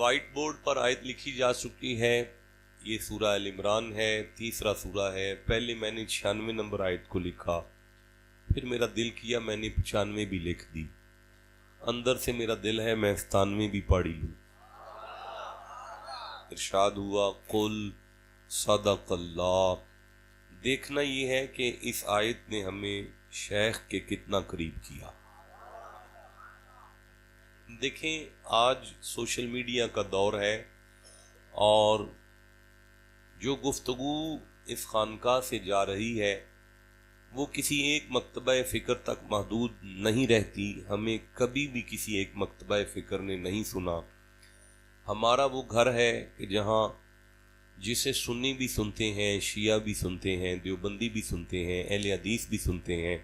White board پر آیت لکھی جا چکی ہے، یہ سورہ ال عمران ہے، تیسرا سورہ ہے۔ پہلے میں نے 96 نمبر آیت کو لکھا، پھر میرا دل کیا میں نے 95 بھی لکھ دی، اندر سے میرا دل ہے میں 97 بھی پڑھی لوں۔ ارشاد ہوا قل صدق اللہ۔ دیکھنا یہ ہے کہ اس آیت نے ہمیں شیخ کے کتنا قریب کیا۔ دیکھیں آج سوشل میڈیا کا دور ہے، اور جو گفتگو اس خانقاہ سے جا رہی ہے وہ کسی ایک مکتبہ فکر تک محدود نہیں رہتی۔ ہمیں کبھی بھی کسی ایک مکتبہ فکر نے نہیں سنا۔ ہمارا وہ گھر ہے کہ جہاں جسے سنی بھی سنتے ہیں، شیعہ بھی سنتے ہیں، دیوبندی بھی سنتے ہیں، اہل حدیث بھی سنتے ہیں۔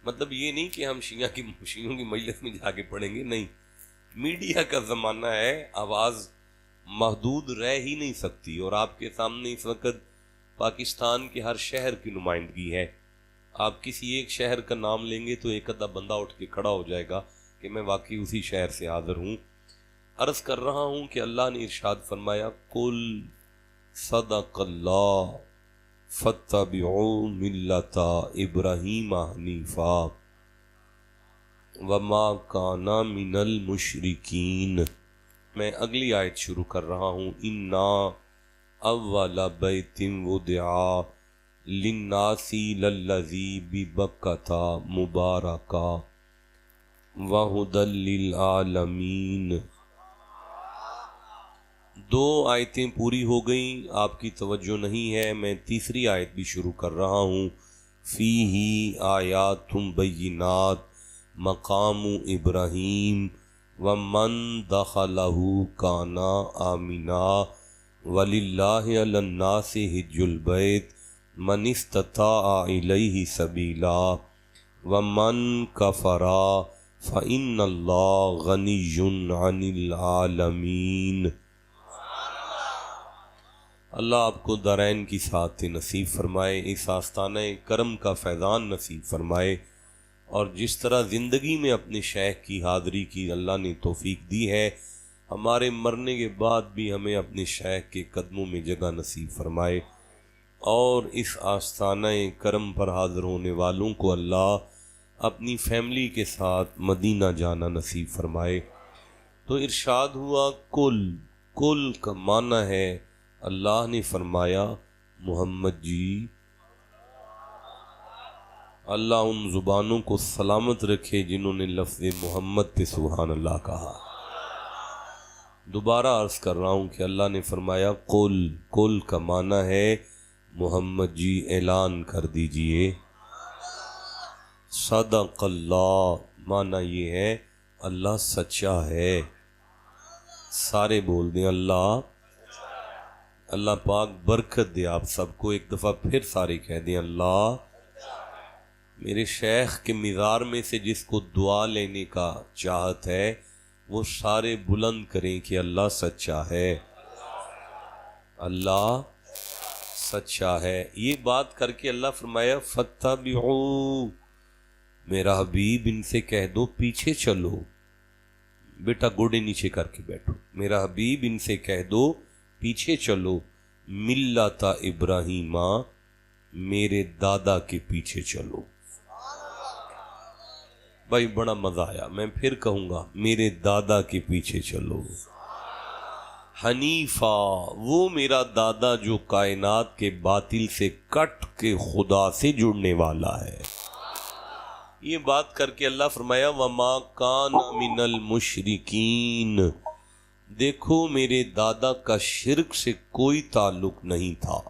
مطلب یہ نہیں کہ ہم شیعوں کی مجلس میں جا کے پڑھیں گے، نہیں۔ میڈیا کا زمانہ ہے، آواز محدود رہ ہی نہیں سکتی، اور آپ کے سامنے اس وقت پاکستان کے ہر شہر کی نمائندگی ہے۔ آپ کسی ایک شہر کا نام لیں گے تو ایک آدھا بندہ اٹھ کے کھڑا ہو جائے گا کہ میں واقعی اسی شہر سے حاضر ہوں۔ عرض کر رہا ہوں کہ اللہ نے ارشاد فرمایا قل صدق اللہ فاتبعوا ملۃ ابراہیم حنیفا وما کان من المشرکین۔ میں اگلی آیت شروع کر رہا ہوں۔ انا اول بیت وضع للناس للذی ببکۃ مبارکا وہدی للعالمین۔ دو آیتیں پوری ہو گئیں، آپ کی توجہ نہیں ہے، میں تیسری آیت بھی شروع کر رہا ہوں۔ فیہ آیات بینات مقام ابراہیم ومن دخلہ کان آمنا وللہ علی الناس حج البیت من استطاع الیہ سبیلا ومن کفر فإن اللہ غنی عن العالمین۔ اللہ آپ کو دارین کی سعادت نصیب فرمائے، اس آستانہ کرم کا فیضان نصیب فرمائے، اور جس طرح زندگی میں اپنے شیخ کی حاضری کی اللہ نے توفیق دی ہے، ہمارے مرنے کے بعد بھی ہمیں اپنے شیخ کے قدموں میں جگہ نصیب فرمائے، اور اس آستانہ کرم پر حاضر ہونے والوں کو اللہ اپنی فیملی کے ساتھ مدینہ جانا نصیب فرمائے۔ تو ارشاد ہوا کل کا معنی ہے اللہ نے فرمایا محمد جی، اللہ ان زبانوں کو سلامت رکھے جنہوں نے لفظ محمد پہ سبحان اللہ کہا۔ دوبارہ عرض کر رہا ہوں کہ اللہ نے فرمایا کل کا معنی ہے محمد جی اعلان کر دیجئے۔ صدق اللہ معنی یہ ہے اللہ سچا ہے۔ سارے بول دیں اللہ پاک برکت دے آپ سب کو۔ ایک دفعہ پھر سارے کہہ دیں اللہ۔ میرے شیخ کے مزار میں سے جس کو دعا لینے کا چاہت ہے وہ سارے بلند کریں کہ اللہ سچا ہے، اللہ سچا ہے۔ یہ بات کر کے اللہ فرمایا فاتبعوا، میرا حبیب ان سے کہہ دو پیچھے چلو۔ بیٹا گوڑے نیچے کر کے بیٹھو، میرا حبیب ان سے کہہ دو پیچھے چلو، ملت ابراہیم، میرے دادا کے پیچھے چلو۔ بھائی بڑا مزہ آیا، میں پھر کہوں گا میرے دادا کے پیچھے چلو۔ حنیفہ، وہ میرا دادا جو کائنات کے باطل سے کٹ کے خدا سے جڑنے والا ہے۔ یہ بات کر کے اللہ فرمایا وما کان من المشرکین، دیکھو میرے دادا کا شرک سے کوئی تعلق نہیں تھا،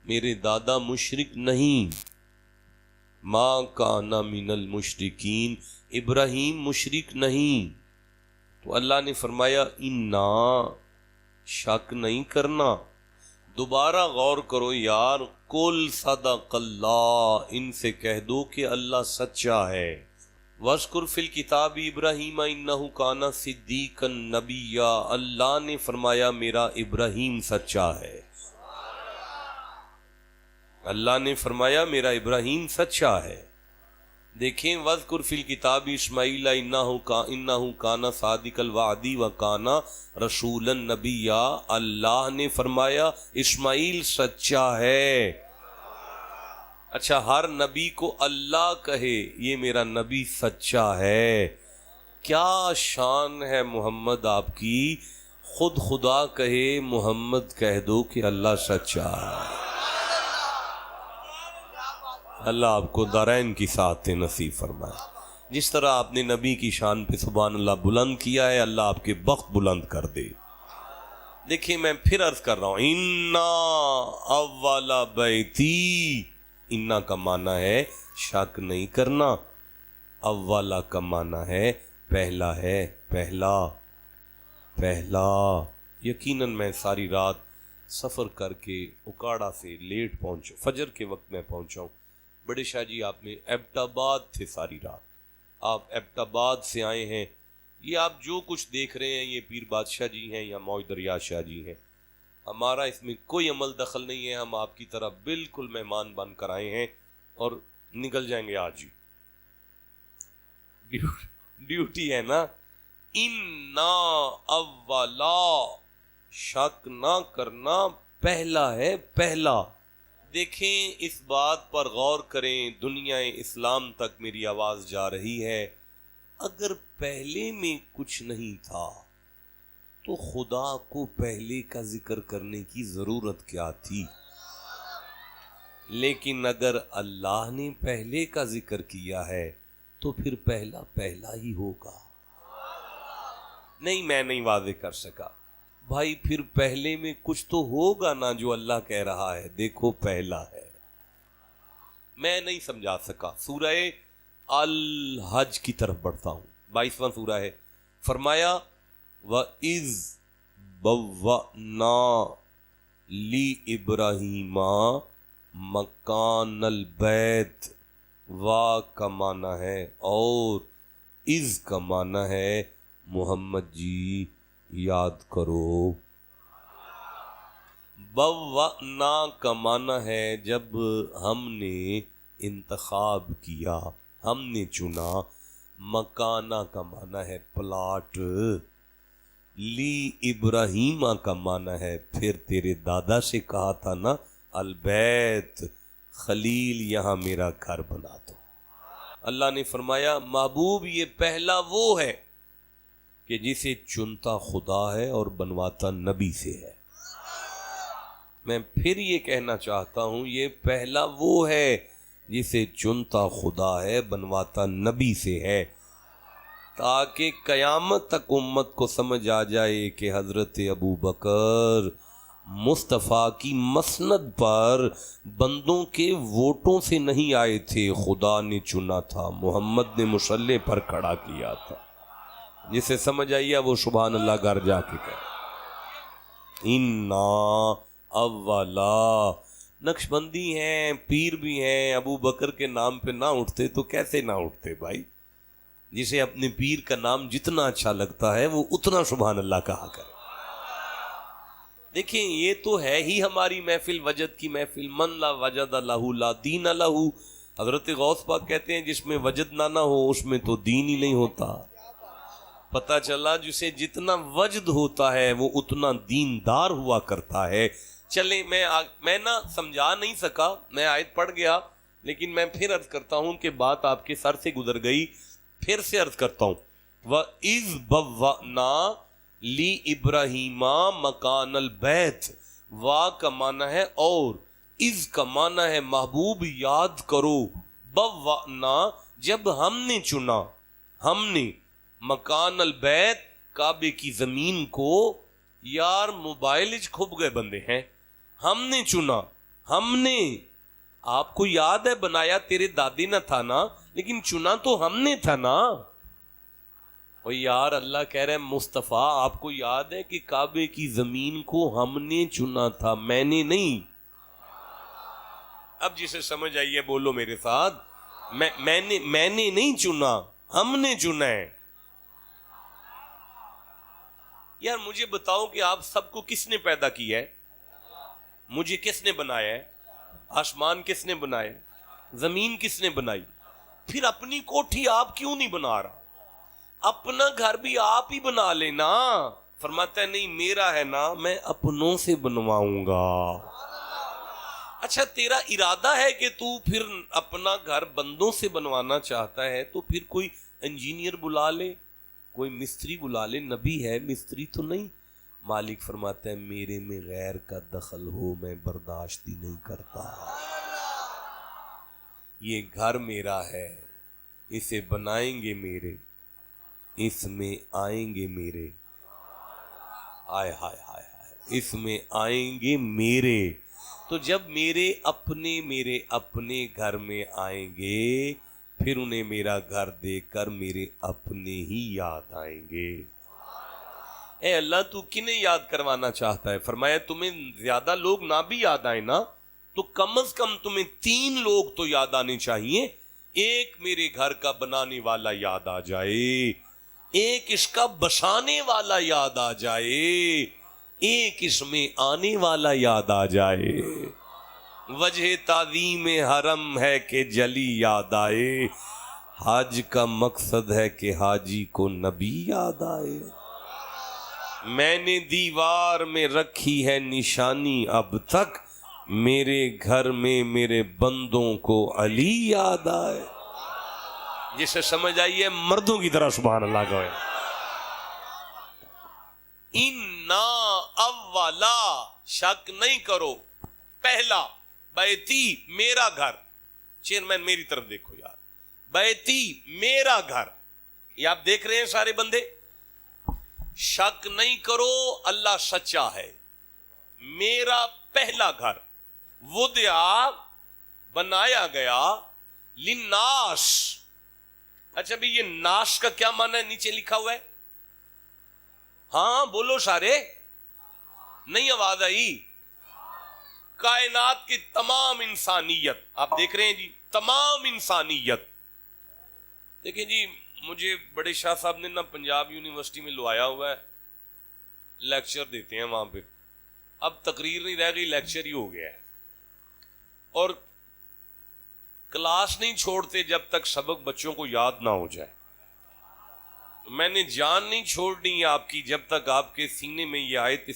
میرے دادا مشرک نہیں۔ ما کان من المشرکین، ابراہیم مشرک نہیں۔ تو اللہ نے فرمایا انا، شک نہیں کرنا۔ دوبارہ غور کرو یار، قل صدق اللہ، ان سے کہہ دو کہ اللہ سچا ہے۔ وَاذْكُرْ فِي الْكِتَابِ ابراہیم اِنَّهُ كَانَ صِدِّيقًا نَبِيًّا، اللہ نے فرمایا میرا ابراہیم سچا ہے، اللہ نے فرمایا میرا ابراہیم سچا ہے۔ دیکھیں وذکر فی الکتاب اسماعیل انہ کان صادق الوعد وکان رسولا نبیا، اللہ نے فرمایا اسماعیل سچا ہے۔ اچھا، ہر نبی کو اللہ کہے یہ میرا نبی سچا ہے، کیا شان ہے محمد آپ کی، خود خدا کہے محمد کہہ دو کہ اللہ سچا ہے۔ اللہ آپ کو دارین کی سعادت نصیب فرمائے۔ جس طرح آپ نے نبی کی شان پہ سبحان اللہ بلند کیا ہے، اللہ آپ کے بخت بلند کر دے۔ دیکھیں میں پھر عرض کر رہا ہوں، اِنَّا اَوَّلَ بَيْتِي، اِنَّا کا معنی ہے شک نہیں کرنا، اولا کا معنی ہے پہلا ہے، پہلا پہلا۔ یقیناً میں ساری رات سفر کر کے اکاڑا سے لیٹ پہنچا، فجر کے وقت میں پہنچا ہوں۔ بڑے شاہ جی آپ نے ایبٹ آباد تھے ساری رات، آپ ایبٹ آباد سے آئے ہیں، یہ آپ جو کچھ دیکھ رہے ہیں یہ پیر بادشاہ جی ہیں یا موج دریا شاہ جی ہیں، ہمارا اس میں کوئی عمل دخل نہیں ہے، ہم آپ کی طرح بالکل مہمان بن کر آئے ہیں اور نکل جائیں گے آج ہی، ڈیوٹی ہے نا۔ اِنَّا اولا، شک نہ کرنا، پہلا ہے پہلا۔ دیکھیں اس بات پر غور کریں، دنیا اسلام تک میری آواز جا رہی ہے، اگر پہلے میں کچھ نہیں تھا تو خدا کو پہلے کا ذکر کرنے کی ضرورت کیا تھی؟ لیکن اگر اللہ نے پہلے کا ذکر کیا ہے تو پھر پہلا پہلا ہی ہوگا۔ نہیں میں نہیں واضح کر سکا بھائی، پھر پہلے میں کچھ تو ہوگا نا جو اللہ کہہ رہا ہے دیکھو پہلا ہے، میں نہیں سمجھا سکا۔ سورہ الحج کی طرف بڑھتا ہوں، 22واں سورہ ہے۔ فرمایا وَإِذْ بَوَّأْنَا لِإِبْرَاهِيمَ مَكَانَ الْبَيْتِ، وا کا معنی ہے اور از کا معنی ہے محمد جی یاد کرو۔ بوّأنا کا معنی ہے جب ہم نے انتخاب کیا، ہم نے چنا۔ مکانہ کا معنی ہے پلاٹ، لی ابراہیم کا معنی ہے پھر تیرے دادا سے کہا تھا نا البیت، خلیل یہاں میرا گھر بنا دو۔ اللہ نے فرمایا محبوب یہ پہلا وہ ہے کہ جسے چنتا خدا ہے اور بنواتا نبی سے ہے۔ میں پھر یہ کہنا چاہتا ہوں، یہ پہلا وہ ہے جسے چنتا خدا ہے بنواتا نبی سے ہے، تاکہ قیامت تک امت کو سمجھ آ جائے کہ حضرت ابو بکر مصطفیٰ کی مسند پر بندوں کے ووٹوں سے نہیں آئے تھے، خدا نے چنا تھا، محمد نے مصلی پر کھڑا کیا تھا۔ جسے سمجھ آئیے وہ سبحان اللہ گھر جا کے کہے۔ اِنَّا اولا، نقش بندی ہیں، پیر بھی ہیں، ابو بکر کے نام پہ نہ اٹھتے تو کیسے نہ اٹھتے بھائی؟ جسے اپنے پیر کا نام جتنا اچھا لگتا ہے وہ اتنا سبحان اللہ کہا کرے۔ دیکھیں یہ تو ہے ہی ہماری محفل وجد کی محفل، من لا وجد لہ لا دین لہ۔ حضرت غوث پاک کہتے ہیں جس میں وجد نہ ہو اس میں تو دین ہی نہیں ہوتا۔ پتہ چلا جسے جتنا وجد ہوتا ہے وہ اتنا دیندار ہوا کرتا ہے۔ چلیں میں نہ سمجھا نہیں سکا، میں آیت پڑھ گیا، لیکن میں پھر عرض کرتا ہوں کہ بات آپ کے سر سے گزر گئی، پھر سے عرض کرتا ہوں۔ وَإِذْ بَوَّأْنَا لِإِبْرَاهِيمَ مَكَانَ الْبَيْتِ، وا کا معنی ہے اور، از کا معنی ہے محبوب یاد کرو، بوّأْنَا جب ہم نے چنا، ہم نے مکان البیت کعبے کی زمین کو، یار موبائل کھب گئے بندے ہیں، ہم نے چنا، ہم نے، آپ کو یاد ہے بنایا تیرے دادی نہ تھا نا، لیکن چنا تو ہم نے تھا نا۔ اور یار اللہ کہہ رہے ہیں مصطفیٰ آپ کو یاد ہے کہ کعبے کی زمین کو ہم نے چنا تھا، میں نے نہیں۔ اب جسے سمجھ آئیے بولو میرے ساتھ، میں نے نہیں چنا، ہم نے چنا ہے۔ یار مجھے بتاؤ کہ آپ سب کو کس نے پیدا کیا ہے؟ مجھے کس نے بنایا ہے؟ آسمان کس نے بنائے؟ زمین کس نے بنائی؟ پھر اپنی کوٹھی آپ کیوں نہیں بنا رہا؟ اپنا گھر بھی آپ ہی بنا لینا. فرماتا ہے نہیں میرا ہے نا میں اپنوں سے بنواؤں گا. اچھا تیرا ارادہ ہے کہ تو پھر اپنا گھر بندوں سے بنوانا چاہتا ہے تو پھر کوئی انجینئر بلا لے, کوئی مستری بلا لے. نبی ہے مستری تو نہیں. مالک فرماتا ہے میرے میں غیر کا دخل ہو میں برداشت ہی نہیں کرتا. یہ گھر میرا ہے, اسے بنائیں گے میرے, اس میں آئیں گے میرے, آئے ہائے ہائے ہائے, اس میں آئیں گے میرے. تو جب میرے اپنے گھر میں آئیں گے پھر انہیں میرا گھر دیکھ کر میرے اپنے ہی یاد آئیں گے. اے اللہ تو کنہیں یاد کروانا چاہتا ہے؟ فرمایا تمہیں زیادہ لوگ نہ بھی یاد آئے نا تو کم از کم تمہیں 3 لوگ تو یاد آنے چاہیے. ایک میرے گھر کا بنانے والا یاد آ جائے, ایک اس کا بسانے والا یاد آ جائے, ایک اس میں آنے والا یاد آ جائے. وجہ تعظیم حرم ہے کہ جلی یاد آئے, حج کا مقصد ہے کہ حاجی کو نبی یاد آئے. میں نے دیوار میں رکھی ہے نشانی اب تک, میرے گھر میں میرے بندوں کو علی یاد آئے. جسے سمجھ آئیے مردوں کی طرح سبحان اللہ کہو. اِنَّا اولا, شک نہیں کرو, پہلا بیتی میرا گھر. چیئرمین میری طرف دیکھو یار, بیتی میرا گھر. یہ آپ دیکھ رہے ہیں سارے بندے, شک نہیں کرو اللہ سچا ہے. میرا پہلا گھر وضع بنایا گیا للناس. اچھا بھی یہ ناس کا کیا معنی ہے نیچے لکھا ہوا ہے؟ ہاں بولو سارے, نہیں آواز آئی. کائنات کی تمام انسانیت, آپ دیکھ رہے ہیں جی تمام انسانیت. دیکھیں جی مجھے بڑے شاہ صاحب نے نا پنجاب یونیورسٹی میں لوایا ہوا ہے, لیکچر دیتے ہیں وہاں پہ. اب تقریر نہیں رہ گئی, لیکچر ہی ہو گیا ہے. اور کلاس نہیں چھوڑتے جب تک سبق بچوں کو یاد نہ ہو جائے. میں نے جان نہیں چھوڑنی آپ کی جب تک آپ کے سینے میں یہ آیت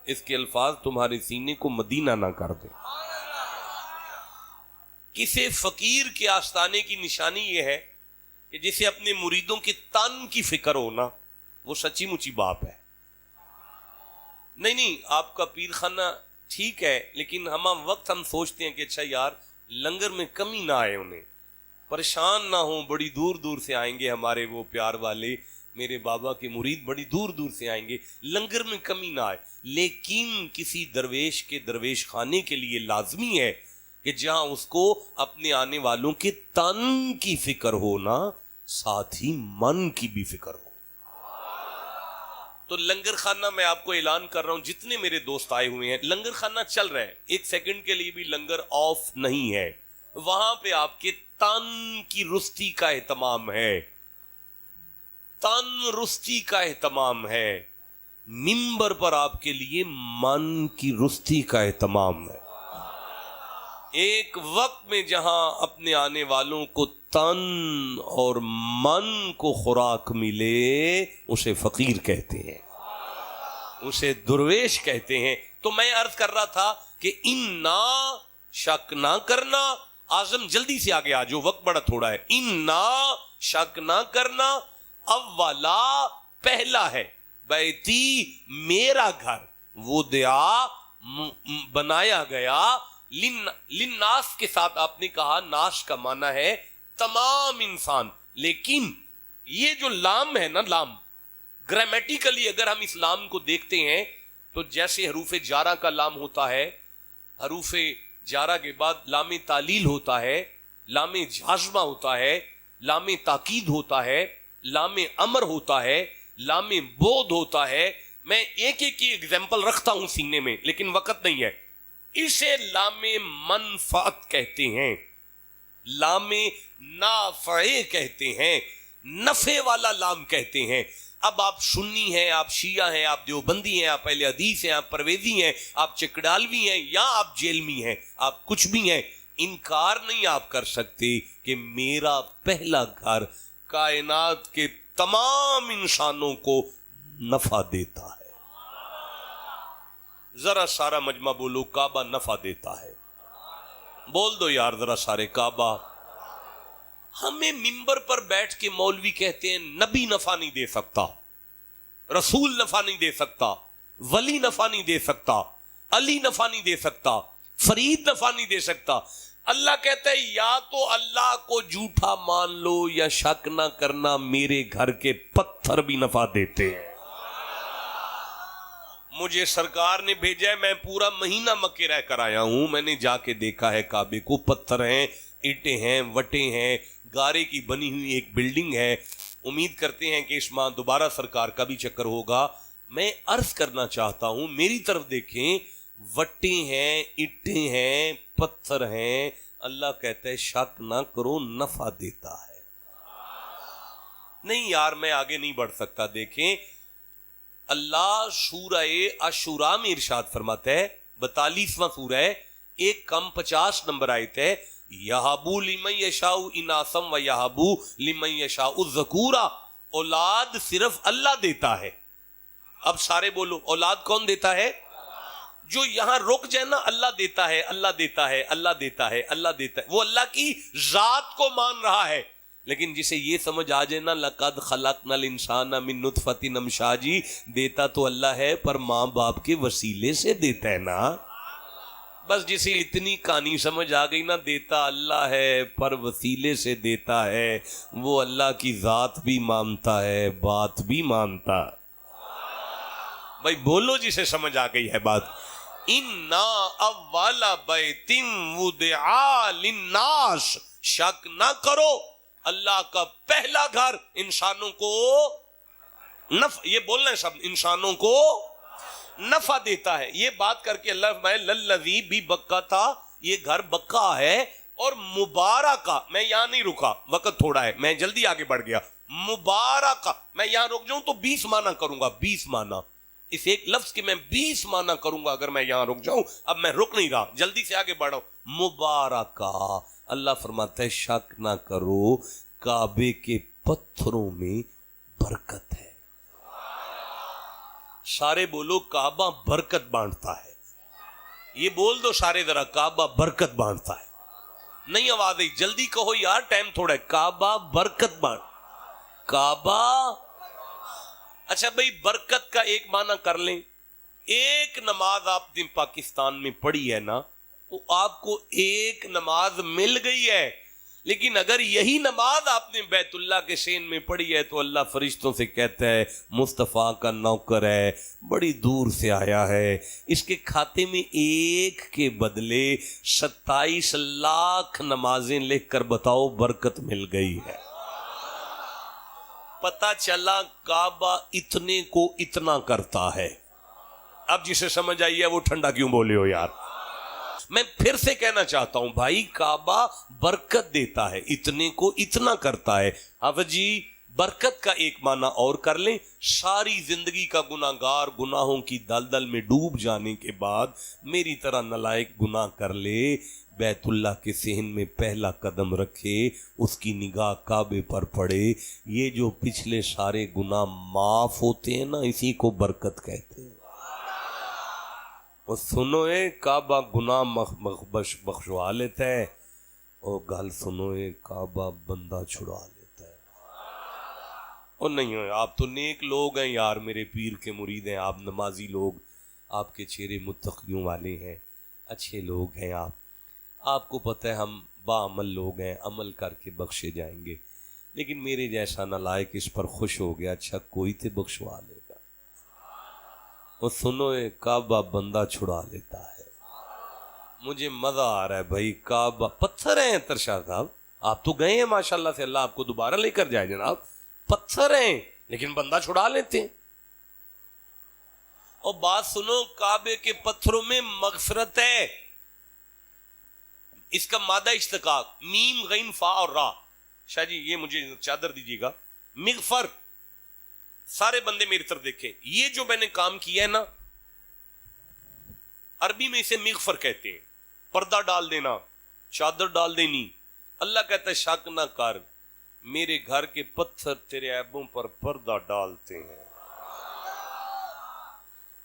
اس کے الفاظ تمہارے سینے کو مدینہ نہ کر دے. کسی فقیر کے آستانے کی نشانی یہ ہے کہ جسے اپنے مریدوں کے تن کی فکر ہونا وہ سچی مچی باپ ہے. نہیں آپ کا پیر خانہ ٹھیک ہے, لیکن وقت ہم سوچتے ہیں کہ اچھا یار لنگر میں کمی نہ آئے, انہیں پریشان نہ ہوں, بڑی دور دور سے آئیں گے ہمارے وہ پیار والے, میرے بابا کے مرید بڑی دور دور سے آئیں گے, لنگر میں کمی نہ آئے. لیکن کسی درویش کے درویش خانے کے لیے لازمی ہے کہ جہاں اس کو اپنے آنے والوں کے تن کی فکر ہو نا, ساتھ ہی من کی بھی فکر ہو. تو لنگر خانہ میں آپ کو اعلان کر رہا ہوں, جتنے میرے دوست آئے ہوئے ہیں لنگر خانہ چل رہا ہے, 1 سیکنڈ کے لیے بھی لنگر آف نہیں ہے. وہاں پہ آپ کے تن کی رستی کا اہتمام ہے, تن رستی کا اہتمام ہے. منبر پر آپ کے لیے من کی رستی کا اہتمام ہے. ایک وقت میں جہاں اپنے آنے والوں کو تن اور من کو خوراک ملے اسے فقیر کہتے ہیں, اسے درویش کہتے ہیں. تو میں عرض کر رہا تھا کہ اِنَّا, شک نہ کرنا. اعظم جلدی سے آگے آ جو, وقت بڑا تھوڑا ہے. اِنَّا, شک نہ کرنا, اولا, پہلا ہے, بیتی, میرا گھر, وضع, بنایا گیا, للناس کے ساتھ آپ نے کہا ناس کا معنی ہے تمام انسان. لیکن یہ جو لام ہے نا, لام گرامیٹیکلی اگر ہم اس لام کو دیکھتے ہیں تو جیسے حروف جارہ کا لام ہوتا ہے, حروف جارہ کے بعد لام تعلیل ہوتا ہے, لام جازمہ ہوتا ہے, لام تاکید ہوتا ہے, لام امر ہوتا ہے, لام بود ہوتا ہے. میں ایک ایک کی ایگزامپل رکھتا ہوں سینے میں لیکن وقت نہیں ہے. اسے لام منفعت کہتے ہیں, لام نافع کہتے ہیں, نفع والا لام کہتے ہیں. اب آپ سنی ہیں, آپ شیعہ ہیں, آپ دیوبندی ہیں, آپ اہل حدیث ہیں, آپ پرویزی ہیں, آپ چکڑالوی ہیں یا آپ جیلمی ہیں, آپ کچھ بھی ہیں, انکار نہیں آپ کر سکتے کہ میرا پہلا گھر کائنات کے تمام انسانوں کو نفع دیتا ہے. ذرا سارا مجمع بولو کعبہ نفع دیتا ہے. بول دو یار ذرا سارے کعبہ. ہمیں ممبر پر بیٹھ کے مولوی کہتے ہیں نبی نفع نہیں دے سکتا, رسول نفع نہیں دے سکتا, ولی نفع نہیں دے سکتا, علی نفع نہیں دے سکتا, فرید نفع نہیں دے سکتا. اللہ کہتا ہے یا تو اللہ کو جھوٹا مان لو یا شک نہ کرنا میرے گھر کے پتھر بھی نفع دیتے ہیں. مجھے سرکار نے بھیجا ہے, میں پورا مہینہ مکے رہ کر آیا ہوں, میں نے جا کے دیکھا ہے کعبے کو, پتھر ہیں, اینٹیں ہیں, وٹیں ہیں, گارے کی بنی ہوئی ایک بلڈنگ ہے. امید کرتے ہیں کہ اس ماہ دوبارہ سرکار کا بھی چکر ہوگا. میں عرض کرنا چاہتا ہوں میری طرف دیکھیں, وٹیں ہیں, اینٹیں ہیں, پتھر ہیں. اللہ کہتا ہے شک نہ کرو نفع دیتا ہے. نہیں یار میں آگے نہیں بڑھ سکتا. دیکھیں اللہ سورہ عاشوراء میں ارشاد فرماتا ہے, 42واں سورہ ہے, 1 کم 50 نمبر آیت ہے, یہابو لمن یشاء اناسم و یہابو لمن یشاء الذکورا. اولاد صرف اللہ دیتا ہے. اب سارے بولو اولاد کون دیتا ہے؟ جو یہاں رک جائے نا, اللہ دیتا ہے, اللہ دیتا ہے, اللہ دیتا ہے, اللہ دیتا ہے. وہ اللہ کی ذات کو مان رہا ہے. لیکن جسے یہ سمجھ آ جائے نا لقد خلقنا الانسان من نطفۃ امشاج, دیتا تو اللہ ہے پر ماں باپ کے وسیلے سے دیتا ہے نا. بس جسے اتنی کہانی سمجھ آ گئی نا, دیتا اللہ ہے پر وسیلے سے دیتا ہے, وہ اللہ کی ذات بھی مانتا ہے, بات بھی مانتا. بھائی بولو جسے سمجھ آ گئی ہے بات. اِنَّا اَوَّلَ بَيْتٍ وُضِعَ لِلنَّاسِ, شک نہ کرو اللہ کا پہلا گھر انسانوں کو نفع, یہ بولنا ہے سب, انسانوں کو نفع دیتا ہے. یہ بات کر کے اللہ فرمائے للذی بھی بکا تھا, یہ گھر بکا ہے اور مبارکہ. میں یہاں نہیں رکا, وقت تھوڑا ہے, میں جلدی آگے بڑھ گیا. مبارکہ, میں یہاں رک جاؤں تو 20 معنی کروں گا, 20 معنی اس ایک لفظ کے میں 20 معنی کروں گا اگر میں یہاں رک جاؤں. اب میں رک نہیں رہا, جلدی سے آگے بڑھا. مبارکہ, اللہ فرماتا ہے شک نہ کرو کعبے کے پتھروں میں برکت ہے. سارے بولو کعبہ برکت بانٹتا ہے. یہ بول دو سارے ذرا, کعبہ برکت بانٹتا ہے. نہیں آواز آئی, جلدی کہو یار ٹائم تھوڑا ہے. کعبہ برکت بانٹ, کعبہ. اچھا بھئی برکت کا ایک معنی کر لیں. ایک نماز آپ نے پاکستان میں پڑھی ہے نا, تو آپ کو ایک نماز مل گئی ہے. لیکن اگر یہی نماز آپ نے بیت اللہ کے شین میں پڑھی ہے تو اللہ فرشتوں سے کہتا ہے مصطفیٰ کا نوکر ہے, بڑی دور سے آیا ہے, اس کے کھاتے میں ایک کے بدلے 27 لاکھ نمازیں لکھ کر بتاؤ برکت مل گئی ہے. پتا چلا کعبہ اتنے کو اتنا کرتا ہے. اب جسے سمجھ آئی ہے وہ ٹھنڈا کیوں بولے ہو یار. میں پھر سے کہنا چاہتا ہوں بھائی کعبہ برکت دیتا ہے, اتنے کو اتنا کرتا ہے. حافظ جی برکت کا ایک معنی اور کر لیں. ساری زندگی کا گناہگار گناہوں کی دلدل میں ڈوب جانے کے بعد میری طرح نالائق گناہ کر لے, بیت اللہ کے صحن میں پہلا قدم رکھے, اس کی نگاہ کعبے پر پڑے, یہ جو پچھلے سارے گناہ معاف ہوتے ہیں نا, اسی کو برکت کہتے ہیں. اور سنو اے کعبہ گناہ بخشوا لیتا ہے, اور گل سنو اے کعبہ بندہ چھڑا لیتا ہے. اور نہیں ہو آپ تو نیک لوگ ہیں یار, میرے پیر کے مرید ہیں آپ, نمازی لوگ, آپ کے چہرے متقیوں والے ہیں, اچھے لوگ ہیں آپ کو پتہ ہے ہم باعمل لوگ ہیں, عمل کر کے بخشے جائیں گے. لیکن میرے جیسا نالائق اس پر خوش ہو گیا, اچھا کوئی تے بخشوا لے گا. اور سنو کعبہ بندہ چھڑا لیتا ہے. مجھے مزہ آ رہا ہے بھائی. کعبہ پتھر ہیں ترشا صاحب, آپ تو گئے ہیں ماشاءاللہ سے, اللہ آپ کو دوبارہ لے کر جائے جناب. پتھر ہیں لیکن بندہ چھڑا لیتے ہیں. اور بات سنو, کعبے کے پتھروں میں مغفرت ہے. اس کا مادہ اشتقاق میم غین فا اور را. شاہ جی یہ مجھے چادر دیجیے گا. مغفر, سارے بندے میری طرف دیکھیں, یہ جو میں نے کام کیا ہے نا, عربی میں اسے مغفر کہتے ہیں. پردہ ڈال دینا, چادر ڈال دینی. اللہ کہتا ہے شک نہ کر، میرے گھر کے پتھر تیرے عیبوں پر پردہ ڈالتے ہیں.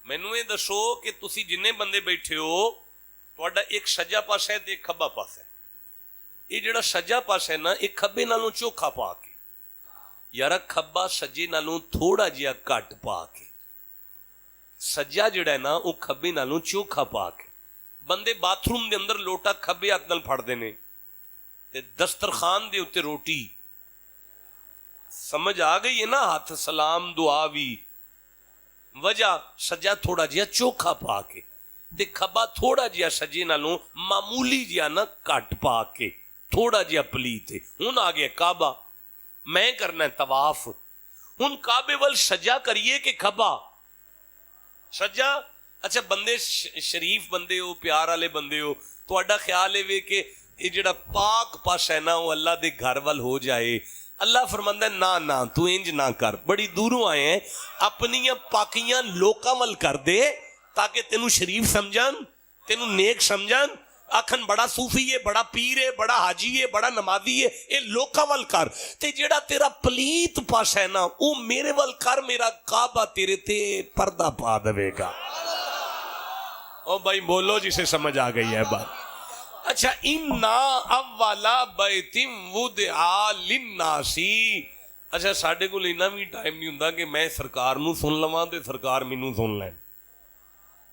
مینوں یہ دسو کہ تسی جنے بندے بیٹھے ہو، تہاڈا ایک سجا پاسا ہے تے ایک کھبا پاسا ہے. یہ جڑا سجا پاسا ہے نا، ایک کھبے نالوں چوکھا پا کے، یار کھبا سجے نالوں تھوڑا جہا گھٹ پا کے، سجا جڑا ہے نا وہ کھبے نالوں چوکھا پا کے. بندے باتھ روم دے اندر لوٹا کھبے ہاتھ نال پھڑ دینے تے دسترخوان دے اوتے روٹی. سمجھ آ گئی ہے نا؟ ہاتھ سلام دعا بھی وجہ سجا تھوڑا جہا چوکھا پا کے تے کھبا تھوڑا جہا سجے نالوں معمولی جہا نا گھٹ پا کے، تھوڑا جہا پلیت ہے. ہن آ گیا کعبہ، میں کرنا ہے طواف. ہن کعبے وال سجا کریے کہ کھبا؟ سجا. اچھا بندے شریف بندے ہو، پیار والے بندے ہو، تہاڈا خیال ہے کہ یہ جڑا پاک پاسا ہے نا وہ اللہ دے گھر وال ہو جائے. اللہ فرماندا ہے نہ نہ تو انج نہ کر، بڑی دوروں آئے ہیں، اپنیاں پاکیاں لوکاں ول کر دے تاکہ تینوں شریف سمجھن، تینوں نیک سمجھن، آکھن بڑا صوفی ہے، بڑا پیر ہے، بڑا حاجی ہے، بڑا نمازی ہے. اے لوکاں ول کر، تے جڑا تیرا پلیت پاسا ہے نا او میرے ول کر، میرا کعبہ تیرے تے پردہ پا دے گا. او بھائی بولو جسے سمجھ آ گئی ہے بات. اچھا اِنَّا اَوَّلَ بَيْتٍ وُضِعَ لِلنَّاسِ. اچھا ساڈے کول اینا بھی ٹائم نہیں ہوندا کہ میں سرکار نو سن لواں تے سرکار مینوں سن لین.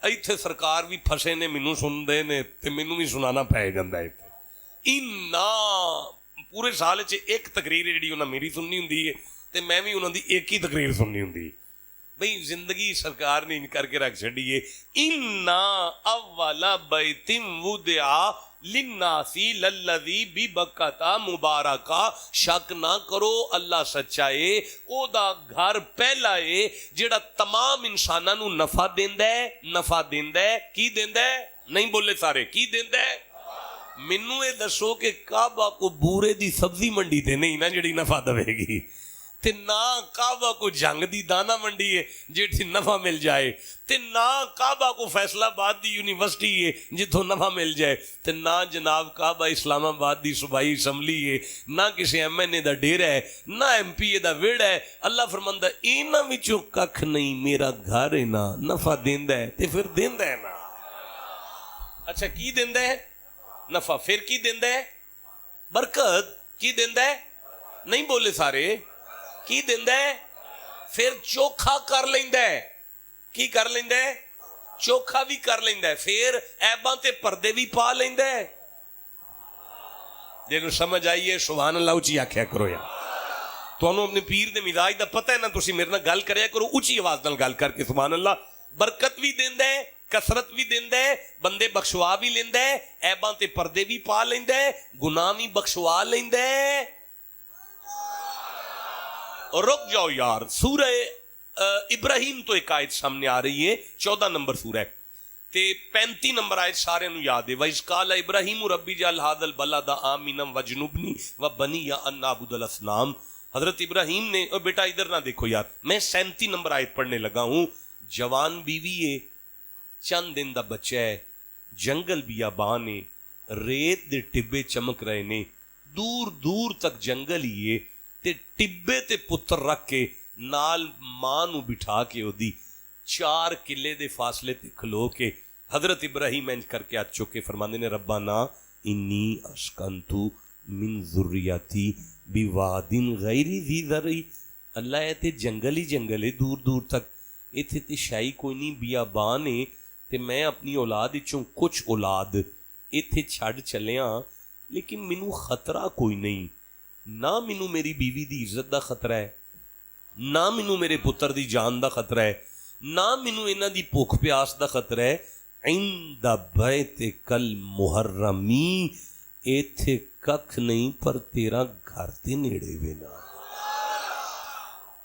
ایتھے سرکار بھی پھسے نے مینوں سن دے نے تے مینوں بھی سنانا پے جاندا ہے. اِنَّا پورے سال وچ ایک تقریر جڑی انہاں میری سننی ہوندی ہے تے میں بھی انہاں دی ایک ہی تقریر سننی ہوندی ہے. بھئی زندگی سرکار نے ان کر کے رکھ چھڑی ہے. اِنَّا اَوَّلَ بَيْتٍ وُضِعَ لِلنَّاسِ لَلَّذِي بِبَکَّةَ مُبَارَکَا. شک نہ کرو اللہ سچا ہے، او دا گھر پہلا ہے جڑا تمام انساناں نو نفع دیندا ہے. نفع دیندا ہے. کی دیندا ہے؟ نہیں بولے سارے. کی دیندا ہے؟ مینوں یہ دسو کہ کعبہ کو بورے دی سبزی منڈی تے نہیں نا جڑی نفع دے گی، تے نہ کعبہ کو جنگ دی دانا منڈی ہے جیٹھی نفع مل جائے، تے نہ کعبہ کو فیصل آباد دی یونیورسٹی ہے جتوں نفع مل جائے، تے نہ جناب کعبہ اسلام آباد دی صوبائی اسمبلی ہے، نہ کسی ایم این اے دا ڈیرا ہے، نہ ایم پی اے دا ویڑا ہے. اللہ فرماندا انہاں وچوں ککھ نہیں، میرا گھر ہے نا نفع دیندا ہے تے پھر دیندا ہے نا. اچھا کی دیندا ہے؟ نفع. پھر کی دیندا ہے؟ برکت. کی دیندا ہے؟ نہیں بولے سارے. کی دیندا ہے؟ پھر چوکھا کر لیندا ہے. کی کر لیندا ہے؟ چوکھا بھی کر لیندا ہے. پھر عیباں تے پردے بھی پا لیندا ہے. جنوں سمجھ آئیے سبحان اللہ اچھی آکھیا کرو یار. تانوں اپنے پیر دے مزاج دا پتہ ہے نا، تسی میرے نال گل کریا کرو اونچی آواز نال گل کر کے. سبحان اللہ. برکت بھی دیندا ہے، کثرت بھی دیندا ہے، بندے بخشوا بھی لیندا ہے، عیباں تے پردے بھی پا لیندا ہے، گناہ بھی بخشوا لیندا ہے. رک جاؤ یار، سورہ ابراہیم تو ایک آیت سامنے آ رہی ہے، 14 نمبر سورہ ہے تے 35 نمبر آیت سارے نو یاد ہے. وَإِذْ قَالَ إِبْرَاهِيمُ رَبِّ اجْعَلْ هَٰذَا الْبَلَدَ آمِنًا وَاجْنُبْنِي وَبَنِيَّ أَن نَّعْبُدَ الْأَصْنَامَ. حضرت ابراہیم نے، اور بیٹا ادھر نہ دیکھو یار، میں 37 نمبر آیت پڑھنے لگا ہوں. جوان بیوی ہے، چند دن دا بچہ ہے، جنگل بیابان ہے، ریت دے ٹبے چمک رہے نے، دور دور تک جنگل ہی ہے تے ٹبے تے پتر رکھ کے نال ماں نو بٹھا کے دی 4 کلے دے فاصلے تے کھلو کے حضرت ابراہیم انج کر کے ہاتھ چوکے فرماندے نے ربنا انی اسکنتو من ذریتی بواد غیر ذی زرع. اللہ اے تے جنگل ہی جنگل ہے دور دور تک، ایتھے تے شائی کوئی نہیں، بیابان ہے تے میں اپنی اولاد وچوں کچھ اولاد ایتھے چھڈ چلیاں، لیکن مینوں خطرہ کوئی نہیں. نہ مینوں میری بیوی دی عزت دا خطرہ ہے، نہ مینوں میرے پتر دی جان دا خطرہ ہے، نہ مینوں انہاں دی بھوک پیاس دا خطرہ ہے. عند بیتک المحرمی، ایتھے ککھ نہیں پر تیرا گھر تے نیڑے وینا.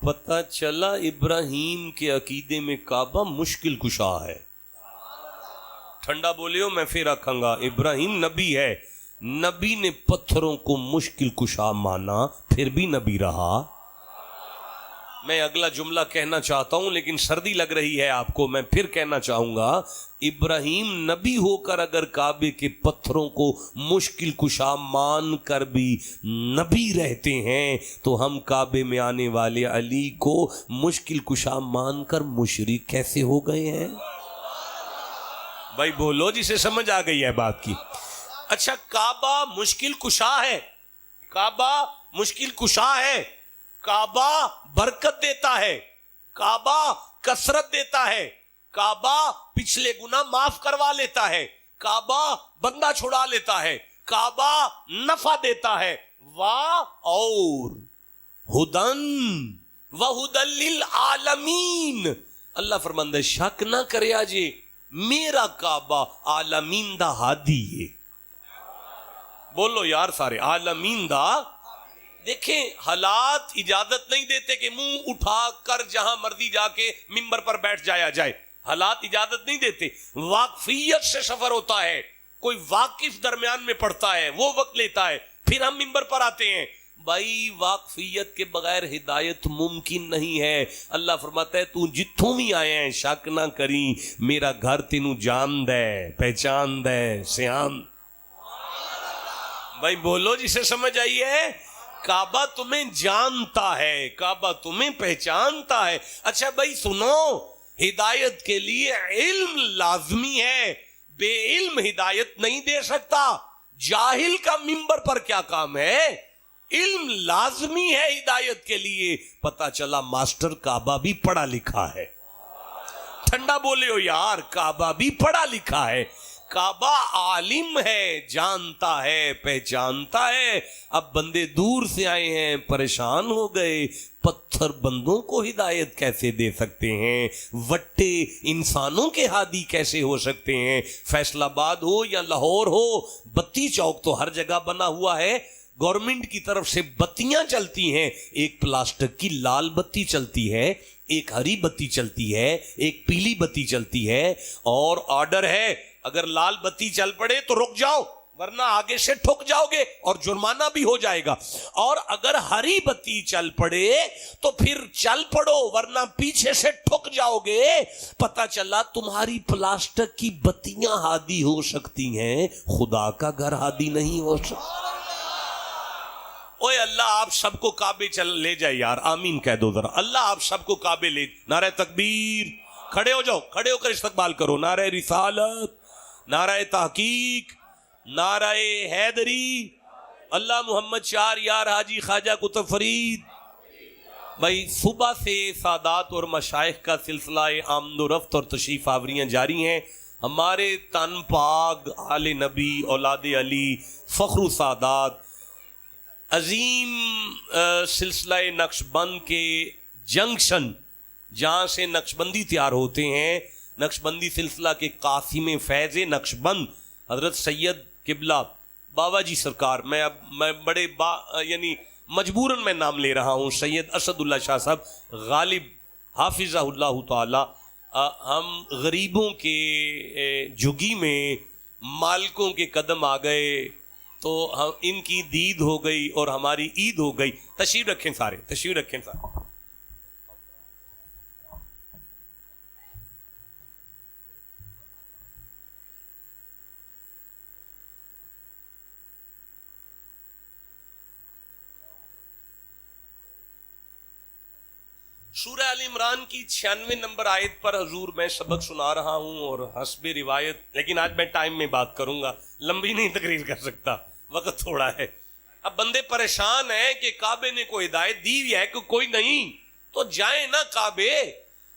پتہ چلا ابراہیم کے عقیدے میں کعبہ مشکل کشا ہے. ٹھنڈا بولیو میں پھر رکھوں گا، ابراہیم نبی ہے، نبی نے پتھروں کو مشکل کشا مانا پھر بھی نبی رہا. میں اگلا جملہ کہنا چاہتا ہوں لیکن سردی لگ رہی ہے آپ کو، میں پھر کہنا چاہوں گا، ابراہیم نبی ہو کر اگر کعبے کے پتھروں کو مشکل کشا مان کر بھی نبی رہتے ہیں تو ہم کعبے میں آنے والے علی کو مشکل کشا مان کر مشرک کیسے ہو گئے ہیں؟ بھائی بولو، جسے سمجھ آ گئی ہے بات کی۔ اچھا، کعبہ مشکل کشا ہے، کعبہ مشکل کشا ہے، کعبہ برکت دیتا ہے، کعبہ کثرت دیتا ہے، کعبہ پچھلے گناہ معاف کروا لیتا ہے، کعبہ بندہ چھڑا لیتا ہے، کعبہ نفع دیتا ہے، واہ اور ہدن وہدن للعالمین۔ اللہ فرماندا ہے شک نہ کرے آجے میرا کعبہ عالمین دا ہادی ہے۔ بولو یار سارے، عالمین دا۔ دیکھیں حالات اجازت نہیں دیتے کہ منہ اٹھا کر جہاں مرضی جا کے ممبر پر بیٹھ جایا جائے، حالات اجازت نہیں دیتے۔ واقفیت سے سفر ہوتا ہے، کوئی واقف درمیان میں پڑتا ہے، وہ وقت لیتا ہے، پھر ہم ممبر پر آتے ہیں۔ بھائی واقفیت کے بغیر ہدایت ممکن نہیں ہے۔ اللہ فرماتا ہے تو جتھوں بھی آئے ہیں شک نہ کری میرا گھر تینوں جان دے، پہچان دے، سیان۔ بھائی بولو جسے سمجھ آئی ہے، کعبہ تمہیں جانتا ہے، کعبہ تمہیں پہچانتا ہے۔ اچھا بھائی سنو، ہدایت کے لیے علم لازمی ہے، بے علم ہدایت نہیں دے سکتا۔ جاہل کا ممبر پر کیا کام ہے؟ علم لازمی ہے ہدایت کے لیے۔ پتہ چلا ماسٹر کعبہ بھی پڑھا لکھا ہے۔ ٹھنڈا بولے ہو یار، کعبہ بھی پڑھا لکھا ہے، کعبہ عالم ہے، جانتا ہے، پہچانتا ہے۔ اب بندے دور سے آئے ہیں، پریشان ہو گئے، پتھر بندوں کو ہدایت کیسے دے سکتے ہیں؟ وٹے انسانوں کے ہادی کیسے ہو سکتے ہیں؟ فیصل آباد ہو یا لاہور ہو، بتی چوک تو ہر جگہ بنا ہوا ہے، گورنمنٹ کی طرف سے بتیاں چلتی ہیں، ایک پلاسٹک کی لال بتی چلتی ہے، ایک ہری بتی چلتی ہے، ایک پیلی بتی چلتی ہے، اور آرڈر ہے اگر لال بتی چل پڑے تو رک جاؤ ورنہ آگے سے ٹھک جاؤ گے اور جرمانہ بھی ہو جائے گا، اور اگر ہری بتی چل پڑے تو پھر چل پڑو ورنہ پیچھے سے ٹھک جاؤ گے۔ پتہ چلا تمہاری پلاسٹک کی بتیاں ہادی ہو سکتی ہیں، خدا کا گھر ہادی نہیں ہو سکتا۔ اوے اللہ آپ سب کو کعبے چل لے جائے یار، آمین کہہ دو ذرا، اللہ آپ سب کو کعبے لے۔ نعرہ تکبیر، کھڑے ہو جاؤ، کھڑے ہو کر استقبال کرو۔ نعرہ رسالت، نعرہ تحقیق، نعرہ حیدری، اللہ محمد چار یار حاجی خواجہ قطب فرید۔ بھائی صبح سے سادات اور مشائخ کا سلسلہ آمد و رفت اور تشریف آوریاں جاری ہیں۔ ہمارے تن پاک آل نبی اولاد علی فخر و سادات عظیم سلسلہ نقش بند کے جنکشن جہاں سے نقش بندی تیار ہوتے ہیں، نقش بندی سلسلہ کے قاسم فیض نقش بند حضرت سید قبلہ بابا جی سرکار، میں بڑے یعنی مجبوراً میں نام لے رہا ہوں، سید اسد اللہ شاہ صاحب غالب حافظہ اللہ تعالی، ہم غریبوں کے جھگی میں مالکوں کے قدم آ گئے تو ان کی دید ہو گئی اور ہماری عید ہو گئی۔ تشریف رکھیں سارے، تشریف رکھیں سارے۔ سورہ آل عمران کی 96 نمبر آیت پر حضور میں سبق سنا رہا ہوں اور حسب روایت، لیکن آج میں ٹائم میں بات کروں گا، لمبی نہیں تقریر کر سکتا، وقت تھوڑا ہے۔ اب بندے پریشان ہیں کہ کعبے نے کوئی ہدایت دی ہے کہ کوئی نہیں، تو جائیں نا کعبے۔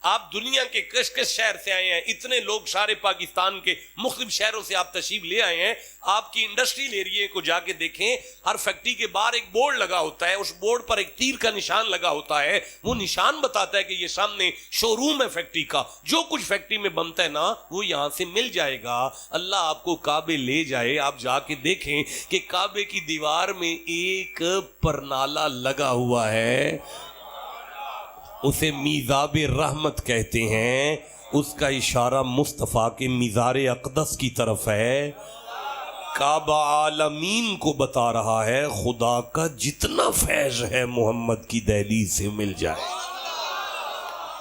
آپ دنیا کے کس کس شہر سے آئے ہیں، اتنے لوگ سارے پاکستان کے مختلف شہروں سے آپ تشریف لے آئے ہیں۔ آپ کی انڈسٹریل ایریے کو جا کے دیکھیں، ہر فیکٹری کے باہر ایک بورڈ لگا ہوتا ہے، اس بورڈ پر ایک تیر کا نشان لگا ہوتا ہے، وہ نشان بتاتا ہے کہ یہ سامنے شو روم ہے فیکٹری کا، جو کچھ فیکٹری میں بنتا ہے نا وہ یہاں سے مل جائے گا۔ اللہ آپ کو کعبے لے جائے، آپ جا کے دیکھیں کہ کعبے کی دیوار میں ایک پرنالہ لگا ہوا ہے، اسے میزاب رحمت کہتے ہیں، اس کا اشارہ مصطفیٰ کے مزار اقدس کی طرف ہے۔ کعبہ عالمین کو بتا رہا ہے خدا کا جتنا فیض ہے محمد کی دہلیز سے مل جائے۔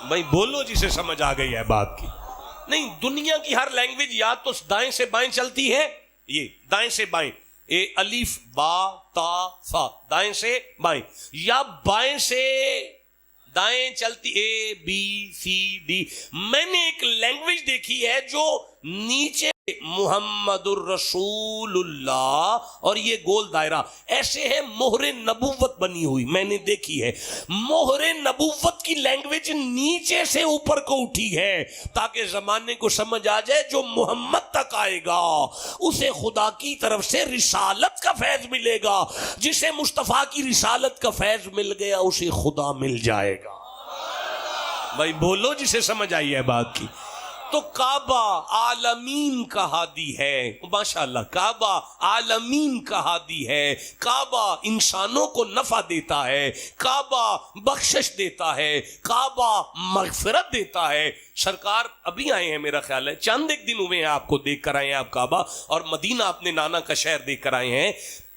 بھائی بولو جسے سمجھ آ گئی ہے بات کی. نہیں, دنیا کی ہر لینگویج یا تو دائیں سے بائیں چلتی ہے, یہ دائیں سے بائیں, اے الف با تا فا, دائیں سے بائیں, یا بائیں سے دائیں چلتی اے بی سی ڈی. میں نے ایک لینگویج دیکھی ہے جو نیچے محمد الرسول اللہ اور یہ گول دائرہ ایسے ہے, مہر نبوت بنی ہوئی میں نے دیکھی ہے. مہر نبوت کی لینگویج نیچے سے اوپر کو اٹھی ہے تاکہ زمانے کو سمجھ آ جائے جو محمد تک آئے گا اسے خدا کی طرف سے رسالت کا فیض ملے گا, جسے مصطفیٰ کی رسالت کا فیض مل گیا اسے خدا مل جائے گا. بھائی بولو جسے سمجھ آئی ہے بات کی. تو کعبہ عالمین کا ہادی ہے, ماشاءاللہ کعبہ عالمین کا ہادی ہے. کعبہ انسانوں کو نفع دیتا ہے, کعبہ بخشش دیتا ہے, کعبہ مغفرت دیتا ہے. سرکار ابھی آئے ہیں, میرا خیال ہے چند ایک دن ہوئے ہیں, آپ کو دیکھ کر آئے ہیں آپ کعبہ, اور مدینہ اپنے نانا کا شہر دیکھ کر آئے ہیں.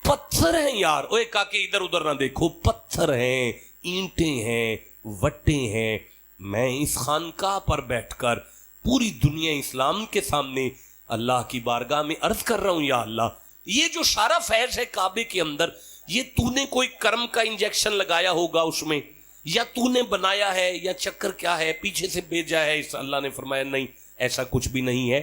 پتھر ہیں یار, اوے کاکے ادھر ادھر نہ دیکھو, پتھر ہیں, اینٹیں ہیں, وٹے ہیں. میں اس خانقاہ پر بیٹھ کر پوری دنیا اسلام کے سامنے اللہ کی بارگاہ میں عرض کر رہا ہوں, یا اللہ یہ جو سارا فیض ہے کعبے کے اندر, یہ تو نے کوئی کرم کا انجیکشن لگایا ہوگا اس میں, یا تو نے بنایا ہے, یا چکر کیا ہے پیچھے سے بھیجا ہے. اس اللہ نے فرمایا نہیں, ایسا کچھ بھی نہیں ہے.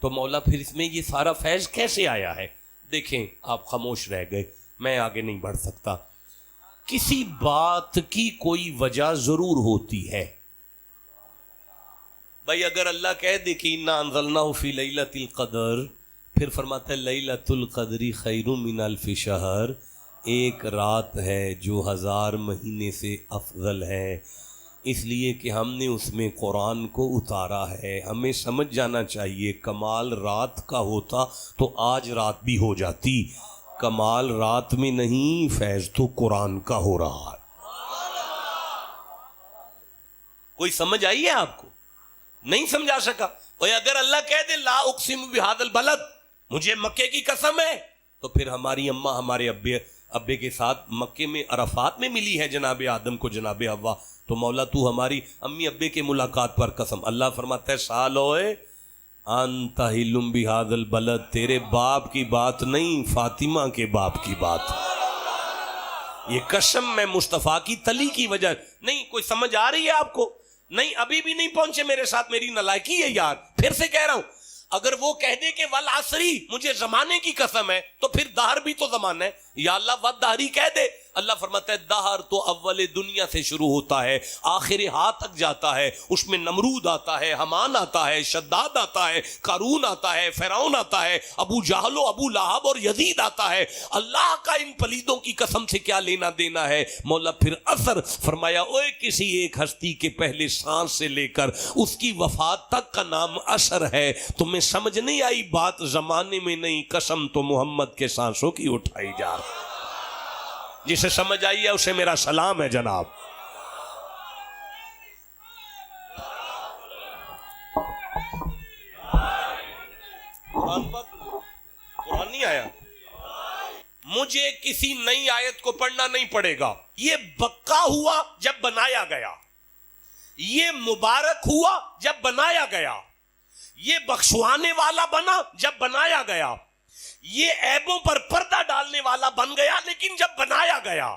تو مولا پھر اس میں یہ سارا فیض کیسے آیا ہے؟ دیکھیں آپ خاموش رہ گئے, میں آگے نہیں بڑھ سکتا. کسی بات کی کوئی وجہ ضرور ہوتی ہے. بھائی اگر اللہ کہہ دے کہ انا انزلناہ فی لیلۃ القدر, پھر فرماتا ہے لیلۃ القدر خیر من الف شہر, ایک رات ہے جو 1000 مہینے سے افضل ہے, اس لیے کہ ہم نے اس میں قرآن کو اتارا ہے. ہمیں سمجھ جانا چاہیے کمال رات کا ہوتا تو آج رات بھی ہو جاتی. کمال رات میں نہیں, فیض تو قرآن کا ہو رہا ہے. کوئی سمجھ آئی ہے آپ کو؟ نہیں سمجھا سکا. اور اگر اللہ کہہ دے لا اقسم بہذا البلد, مجھے مکے کی قسم ہے, تو پھر ہماری اماں ہمارے ابے کے ساتھ مکے میں عرفات میں ملی ہے جناب آدم کو جناب حوا, تو مولا تو ہماری امی ابے کے ملاقات پر قسم. اللہ فرماتا ہے سالوئے انت حلم بہذا البلد, تیرے باپ کی بات نہیں, فاطمہ کے باپ کی بات. یہ قسم میں مصطفیٰ کی تلی کی وجہ نہیں. کوئی سمجھ آ رہی ہے آپ کو؟ نہیں, ابھی بھی نہیں پہنچے میرے ساتھ, میری نالائکی ہے یار. پھر سے کہہ رہا ہوں, اگر وہ کہہ دے کہ والعصری مجھے زمانے کی قسم ہے, تو پھر دہر بھی تو زمانہ ہے. یا اللہ والدہری کہہ دے, اللہ فرماتا ہے دہر تو اول دنیا سے شروع ہوتا ہے, آخر ہاں تک جاتا ہے. اس میں نمرود آتا ہے, حمان آتا ہے, شداد آتا ہے, قارون آتا ہے, فرعون آتا ہے, ابو جہل و ابو لہب اور یزید آتا ہے. اللہ کا ان پلیدوں کی قسم سے کیا لینا دینا ہے. مولا پھر اثر فرمایا, اوے کسی ایک ہستی کے پہلے سانس سے لے کر اس کی وفات تک کا نام اثر ہے. تمہیں سمجھ نہیں آئی بات؟ زمانے میں نہیں, قسم تو محمد کے سانسوں کی اٹھائی جا رہی. جسے سمجھ آئی ہے اسے میرا سلام ہے جناب. قرآن نہیں آیا, مجھے کسی نئی آیت کو پڑھنا نہیں پڑے گا. یہ بقا ہوا جب بنایا گیا, یہ مبارک ہوا جب بنایا گیا, یہ بخشوانے والا بنا جب بنایا گیا, یہ عیبوں پر پردہ ڈالنے والا بن گیا لیکن جب بنایا گیا,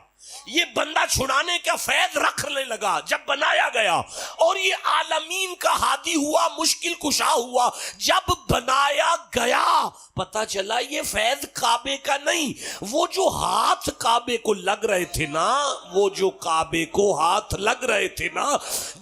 یہ بندہ چھڑانے کا فیض رکھنے لگا جب بنایا گیا, اور یہ عالمین کا ہادی ہوا, مشکل کشا ہوا جب بنایا گیا. پتا چلا یہ فیض کعبے کا نہیں, وہ جو ہاتھ کعبے کو لگ رہے تھے نا, وہ جو کعبے کو ہاتھ لگ رہے تھے نا,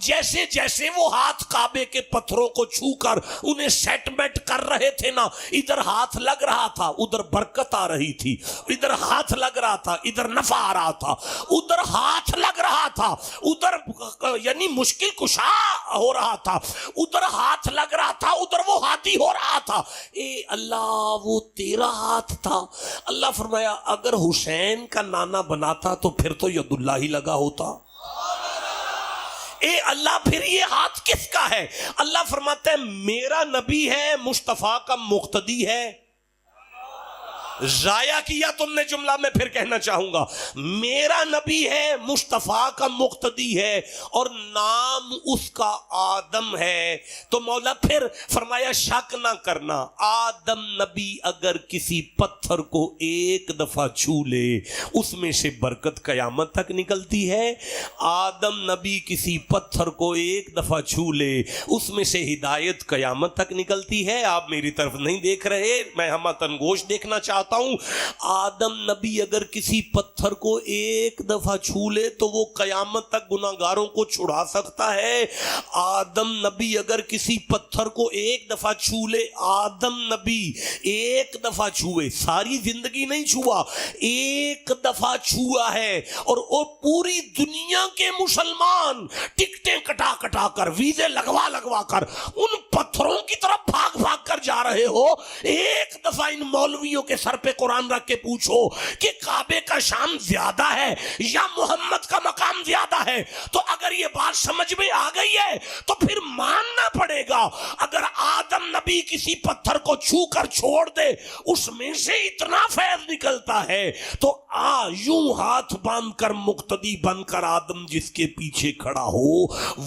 جیسے جیسے وہ ہاتھ کعبے کے پتھروں کو چھو کر انہیں سیٹمنٹ کر رہے تھے نا, ادھر ہاتھ لگ رہا تھا ادھر برکت آ رہی تھی, ادھر ہاتھ لگ رہا تھا ادھر نفع آ رہا تھا, ادھر ہاتھ لگ رہا تھا ادھر یعنی مشکل کشا ہو رہا تھا, ادھر ہاتھ لگ رہا تھا ادھر وہ ہاتھی ہو رہا تھا. اے اللہ وہ تیرا ہاتھ تھا. اللہ فرمایا اگر حسین کا نانا بناتا تو پھر تو ید اللہ ہی لگا ہوتا. اے اللہ پھر یہ ہاتھ کس کا ہے؟ اللہ فرماتا ہے میرا نبی ہے, مصطفیٰ کا مقتدی ہے. ضائع کیا تم نے جملہ. میں پھر کہنا چاہوں گا میرا نبی ہے, مصطفیٰ کا مقتدی ہے اور نام اس کا آدم ہے. تو مولا پھر فرمایا شک نہ کرنا, آدم نبی اگر کسی پتھر کو ایک دفعہ چھو لے اس میں سے برکت قیامت تک نکلتی ہے. آدم نبی کسی پتھر کو ایک دفعہ چھو لے اس میں سے ہدایت قیامت تک نکلتی ہے. آپ میری طرف نہیں دیکھ رہے, میں ہمتن گوش دیکھنا چاہتا ہوں. آدم نبی اگر کسی پتھر کو ایک دفعہ چھو لے تو وہ قیامت تک گناہگاروں کو چھڑا سکتا ہے. آدم نبی اگر کسی پتھر کو ایک دفعہ چھو لے, آدم نبی ایک دفعہ چھوئے, ساری زندگی نہیں چھوا, ایک دفعہ چھوا ہے, اور وہ پوری دنیا کے مسلمان ٹکٹیں کٹا کٹا کر, ویزے لگوا لگوا کر ان پتھروں کی طرف بھاگ بھاگ کر جا رہے ہو. ایک دفعہ ان مولویوں کے سر پہ قرآن رکھ کے پوچھو کہ کعبے کا شان زیادہ ہے یا محمد کا مقام زیادہ ہے, تو اگر یہ بات سمجھ میں آ گئی ہے تو پھر ماننا پڑے گا. اگر آدم نبی کسی پتھر کو چھو کر چھوڑ دے اس میں سے اتنا فیض نکلتا ہے, تو یوں ہاتھ باندھ کر مقتدی بن کر آدم جس کے پیچھے کھڑا ہو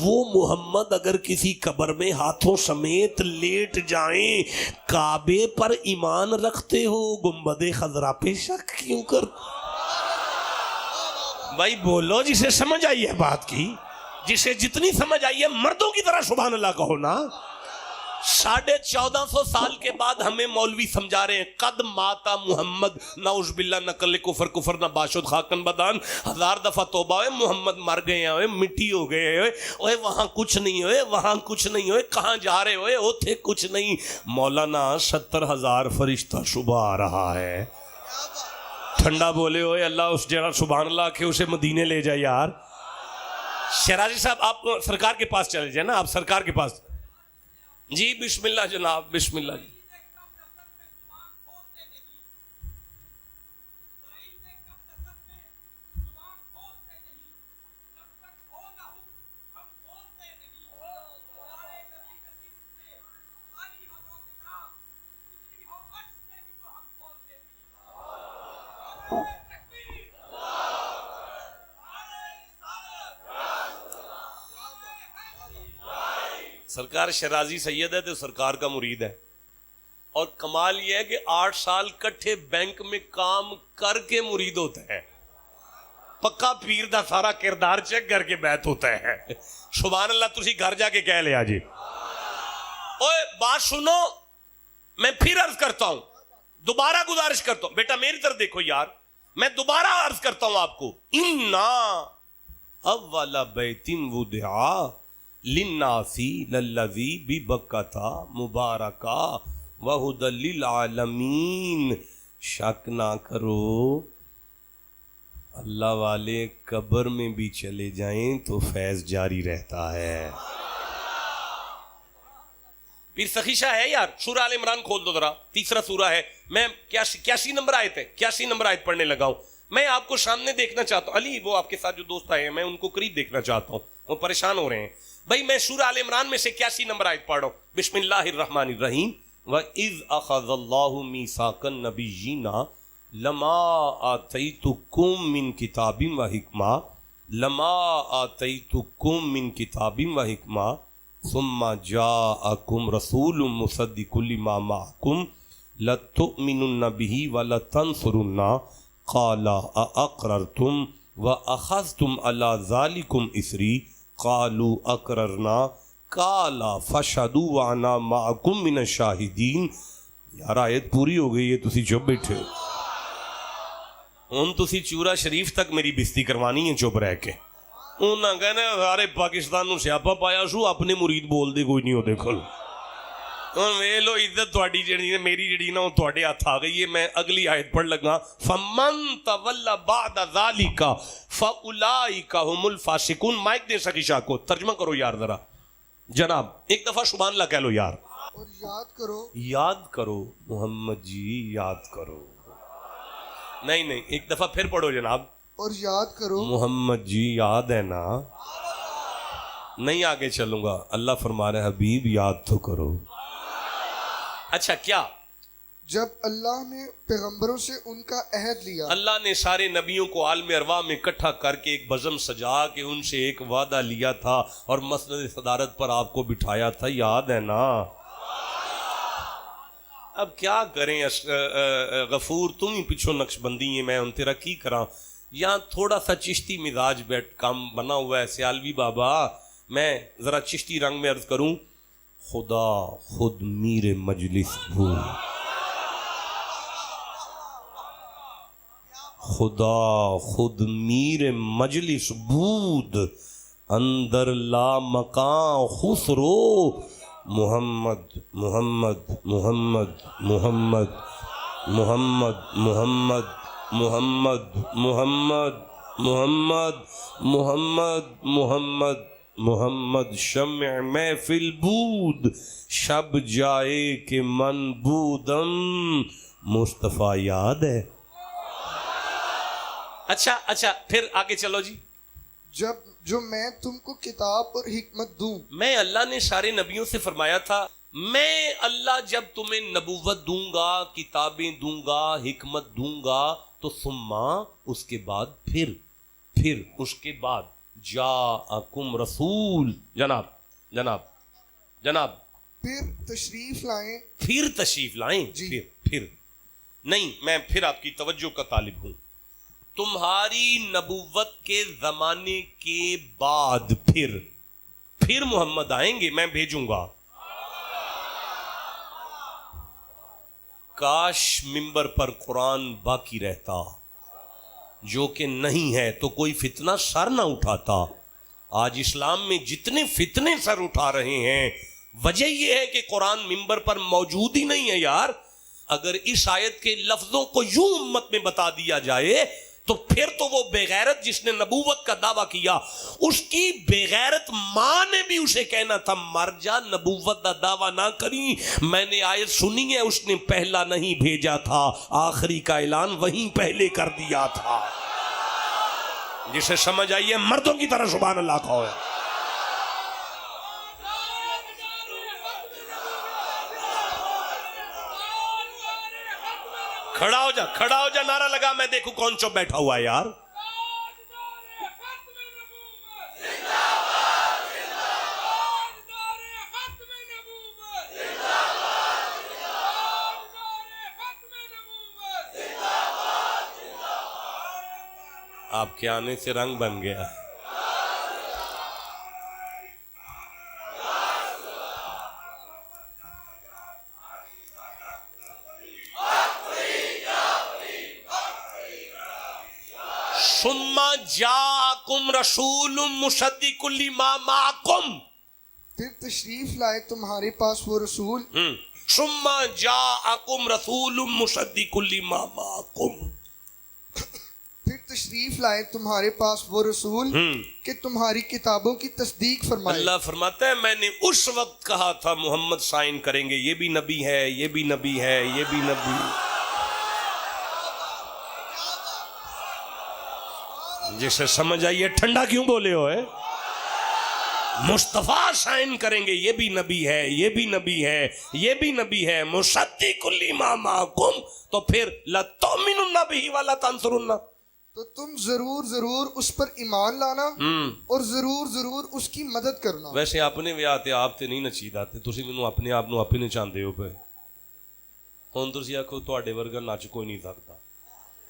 وہ محمد اگر کسی قبر میں ہاتھوں سمیت لیٹ جائیں, کعبے پر ایمان رکھتے ہو, گنبد خضرا پہ شک کیوں کر؟ بھائی بولو, جسے سمجھ آئی ہے بات کی, جسے جتنی سمجھ آئی ہے مردوں کی طرح سبحان اللہ کہو نا. 1450 سال کے بعد ہمیں مولوی سمجھا رہے ہیں قد ماتا محمد, نعوذ باللہ نقل کفر کفر نہ باشد خاکن بدان, 1000 دفعہ توبہ ہوئے, محمد مر گئے ہوئے, مٹی ہو گئے ہوئے, وہاں کچھ نہیں ہوئے, وہاں کچھ نہیں ہوئے, کہاں جا رہے ہوئے, وہ تھے کچھ نہیں. مولانا 70,000 فرشتہ صبح آ رہا ہے, ٹھنڈا بولے ہوئے اللہ اس جگہ سبحان اللہ کہ اسے مدینے لے جائے یار. شیرازی صاحب آپ سرکار کے پاس چلے جائیں نا, آپ سرکار کے پاس. جی بسم اللہ جناب, بسم اللہ جی. سرکار شیرازی سید ہے تو سرکار کا مرید ہے, اور کمال یہ ہے کہ 8 سال کٹھے بینک میں کام کر کے مرید ہوتا ہے, پکا پیر دا سارا کردار چیک کر کے بیعت ہوتا ہے. سبحان اللہ. تسی گھر جا کے کہہ لیا جی. اوے بات سنو, میں پھر عرض کرتا ہوں, دوبارہ گزارش کرتا ہوں, بیٹا میری طرف دیکھو یار, میں دوبارہ عرض کرتا ہوں آپ کو, اِنَّا اَوَّلَ بَيْتٍ وُضِعَ لِلنَّاسِ لَلَّذِي بِبَكَّةَ مُبَارَكًا وَهُدًى لِلْعَالَمِينَ. شک نہ کرو, اللہ والے قبر میں بھی چلے جائیں تو فیض جاری رہتا ہے. پھر سخی شاہ ہے یار, سورہ آل عمران کھول دو ذرا, تیسرا سورہ ہے, میں 81 نمبر آیت ہے, 81 نمبر آیت پڑھنے لگا ہوں. میں آپ کو سامنے دیکھنا چاہتا ہوں, علی وہ آپ کے ساتھ جو دوست آئے ہیں میں ان کو قریب دیکھنا چاہتا ہوں, وہ پریشان ہو رہے ہیں. بھائی میں سورہ آل عمران میں سے 81 نمبر آیت پڑھ رہا ہوں. بسم اللہ الرحمن الرحیم. وَإِذْ أَخَذَ اللَّهُ مِيثَاقَ النَّبِيِّينَ لَمَا آتَيْتُكُم مِّن كِتَابٍ وَحِكْمَةٍ لَمَا آتَيْتُكُم مِّن كِتَابٍ وَحِكْمَةٍ ثُمَّ جَاءَكُمْ رَسُولٌ مُصَدِّقٌ لِّمَا مَعَكُمْ لَتُؤْمِنُنَّ بِهِ وَلَتَنصُرُنَّهُ قَالَ أَأَقْرَرْتُمْ وَأَخَذْتُمْ عَلَىٰ ذَلِكُمْ إِصْرِي قَالُوا أَقْرَرْنَا قَالَ فَاشْهَدُوا وَأَنَا مَعَكُمْ مِنَ الشَّاهِدِينَ. یار آیت پوری ہو گئی ہے, تسی چپ بیٹھے ہوں, تسی چورا شریف تک میری بستی کروانی ہے چپ رہ کے. انہاں کہنا سارے پاکستان نو سیاپا پایا سو, اپنے مرید بول دے کوئی نہیں ہو. دیکھو ویکھ لو عزت تہاڈی جڑی میری جڑی نا تہاڈے ہاتھ آ گئی ہے. میں اگلی آیت پڑھ لگا, فمن تولى بعد ذلك فاولئک هم الفاسقون. مائک دے سکی شاہ کو ترجمہ کرو یار ذرا جناب, ایک دفعہ سبحان اللہ کہہ لو یار. اور یاد کرو, یاد کرو محمد جی, یاد کرو. نہیں ایک دفعہ پھر پڑھو جناب. اور یاد کرو محمد جی, یاد ہے نا. نہیں آگے چلوں گا, اللہ فرما رہے حبیب یاد تو کرو. اچھا کیا جب اللہ نے پیغمبروں سے ان کا عہد لیا، اللہ نے سارے نبیوں کو عالم ارواح میں اکٹھا کر کے ایک بزم سجا کے ان سے ایک وعدہ لیا تھا اور مسند صدارت پر آپ کو بٹھایا تھا، یاد ہے نا؟ اب کیا کریں غفور، تم ہی پیچھو نقش بندی ہے، میں ان تیرا کی کراں؟ یہاں تھوڑا سا چشتی مزاج بیٹھ کام بنا ہوا ہے سیالوی بابا، میں ذرا چشتی رنگ میں عرض کروں، خدا خود میر مجلس ہو، خدا خود میر مجلس بود، اندر لا مکان خسرو، محمد محمد محمد محمد محمد محمد محمد محمد محمد محمد محمد محمد شمع محفل بود، شب جائے کہ من بودم، مصطفیٰ یاد ہے؟ اچھا پھر آگے چلو جی۔ جو میں تم کو کتاب اور حکمت دوں، میں اللہ نے سارے نبیوں سے فرمایا تھا، میں اللہ جب تمہیں نبوت دوں گا، کتابیں دوں گا، حکمت دوں گا، تو ثم اس کے بعد پھر اس کے بعد جاءکم رسول، جناب پھر تشریف لائیں، پھر تشریف لائیں جی۔ پھر نہیں، میں پھر آپ کی توجہ کا طالب ہوں، تمہاری نبوت کے زمانے کے بعد پھر محمد آئیں گے، میں بھیجوں گا۔ کاش ممبر پر قرآن باقی رہتا، جو کہ نہیں ہے تو کوئی فتنہ سر نہ اٹھاتا۔ آج اسلام میں جتنے فتنے سر اٹھا رہے ہیں، وجہ یہ ہے کہ قرآن ممبر پر موجود ہی نہیں ہے یار۔ اگر اس آیت کے لفظوں کو یوں امت میں بتا دیا جائے تو پھر تو وہ بے غیرت جس نے نبوت کا دعویٰ کیا، اس کی بے غیرت ماں نے بھی اسے کہنا تھا، مر جا، نبوت کا دعویٰ نہ کری، میں نے آیت سنی ہے، اس نے پہلا نہیں بھیجا تھا، آخری کا اعلان وہیں پہلے کر دیا تھا۔ جسے سمجھ آئیے مردوں کی طرح سبحان اللہ کہو۔ کھڑا ہو جا نعرہ لگا، میں دیکھوں کون چپ بیٹھا ہوا ہے یار۔ آپ کے آنے سے رنگ بن گیا۔ ثم جاءکم رسول مصدق لما معکم، پھر تشریف لائے تمہارے پاس وہ رسول، ثم جاءکم رسول مصدق لما معکم، پھر تشریف لائے تمہارے پاس وہ رسول کہ تمہاری کتابوں کی تصدیق فرمائے۔ اللہ فرماتا ہے میں نے اس وقت کہا تھا محمد سائن کریں گے، یہ بھی نبی ہے، یہ بھی نبی ہے، یہ بھی نبی۔ جسے سمجھ آئیے ٹھنڈا کیوں بولے ہو ہے؟ مصطفیٰ سائن کریں گے، یہ بھی نبی ہے، یہ بھی نبی ہے، یہ بھی نبی ہے، مصدق لما معکم، تو پھر لَتُؤْمِنُنَّ بِهِ وَلَتَنْصُرُنَّ، تو تم ضرور اس پر ایمان لانا اور ضرور اس کی مدد کرنا۔ ویسے اپنے بھی آتے آپ تے نہیں نچید آتے، تسی مینوں اپنے آپ نو اپنے چاندے ہو پے، ہن تسی آکھو تواڈے ورگا نچ کوئی نہیں سکتا۔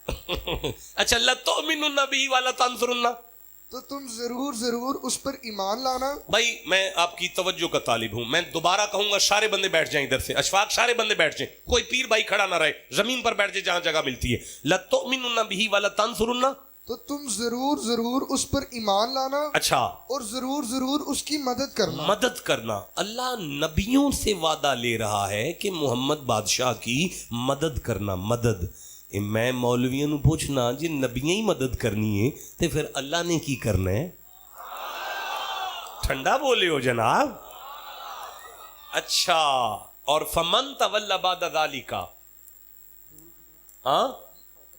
اچھا لَتُؤْمِنُنَّ بِهِ وَلَتَنْصُرُنَّ، تو تم ضرور اس پر ایمان لانا۔ بھائی میں آپ کی توجہ کا طالب ہوں، میں دوبارہ کہوں گا سارے بندے بیٹھ جائیں ادھر سے، اشفاق سارے بندے بیٹھ جائیں، کوئی پیر بھائی کھڑا نہ رہے، زمین پر بیٹھ جائے جہاں جگہ ملتی ہے۔ لَتُؤْمِنُنَّ بِهِ وَلَتَنْصُرُنَّ، تو تم ضرور اس پر ایمان لانا اچھا، اور ضرور اس کی مدد کرنا۔ مدد کرنا۔ اللہ نبیوں سے وعدہ لے رہا ہے کہ محمد بادشاہ کی مدد کرنا، مدد۔ میں مولویوں نو پوچھنا جی نبیاں ہی مدد کرنی ہے تو پھر اللہ نے کی کرنا ہے؟ ٹھنڈا بولے ہو جناب۔ اچھا، اور فمن تولی بعد ذالک، ہاں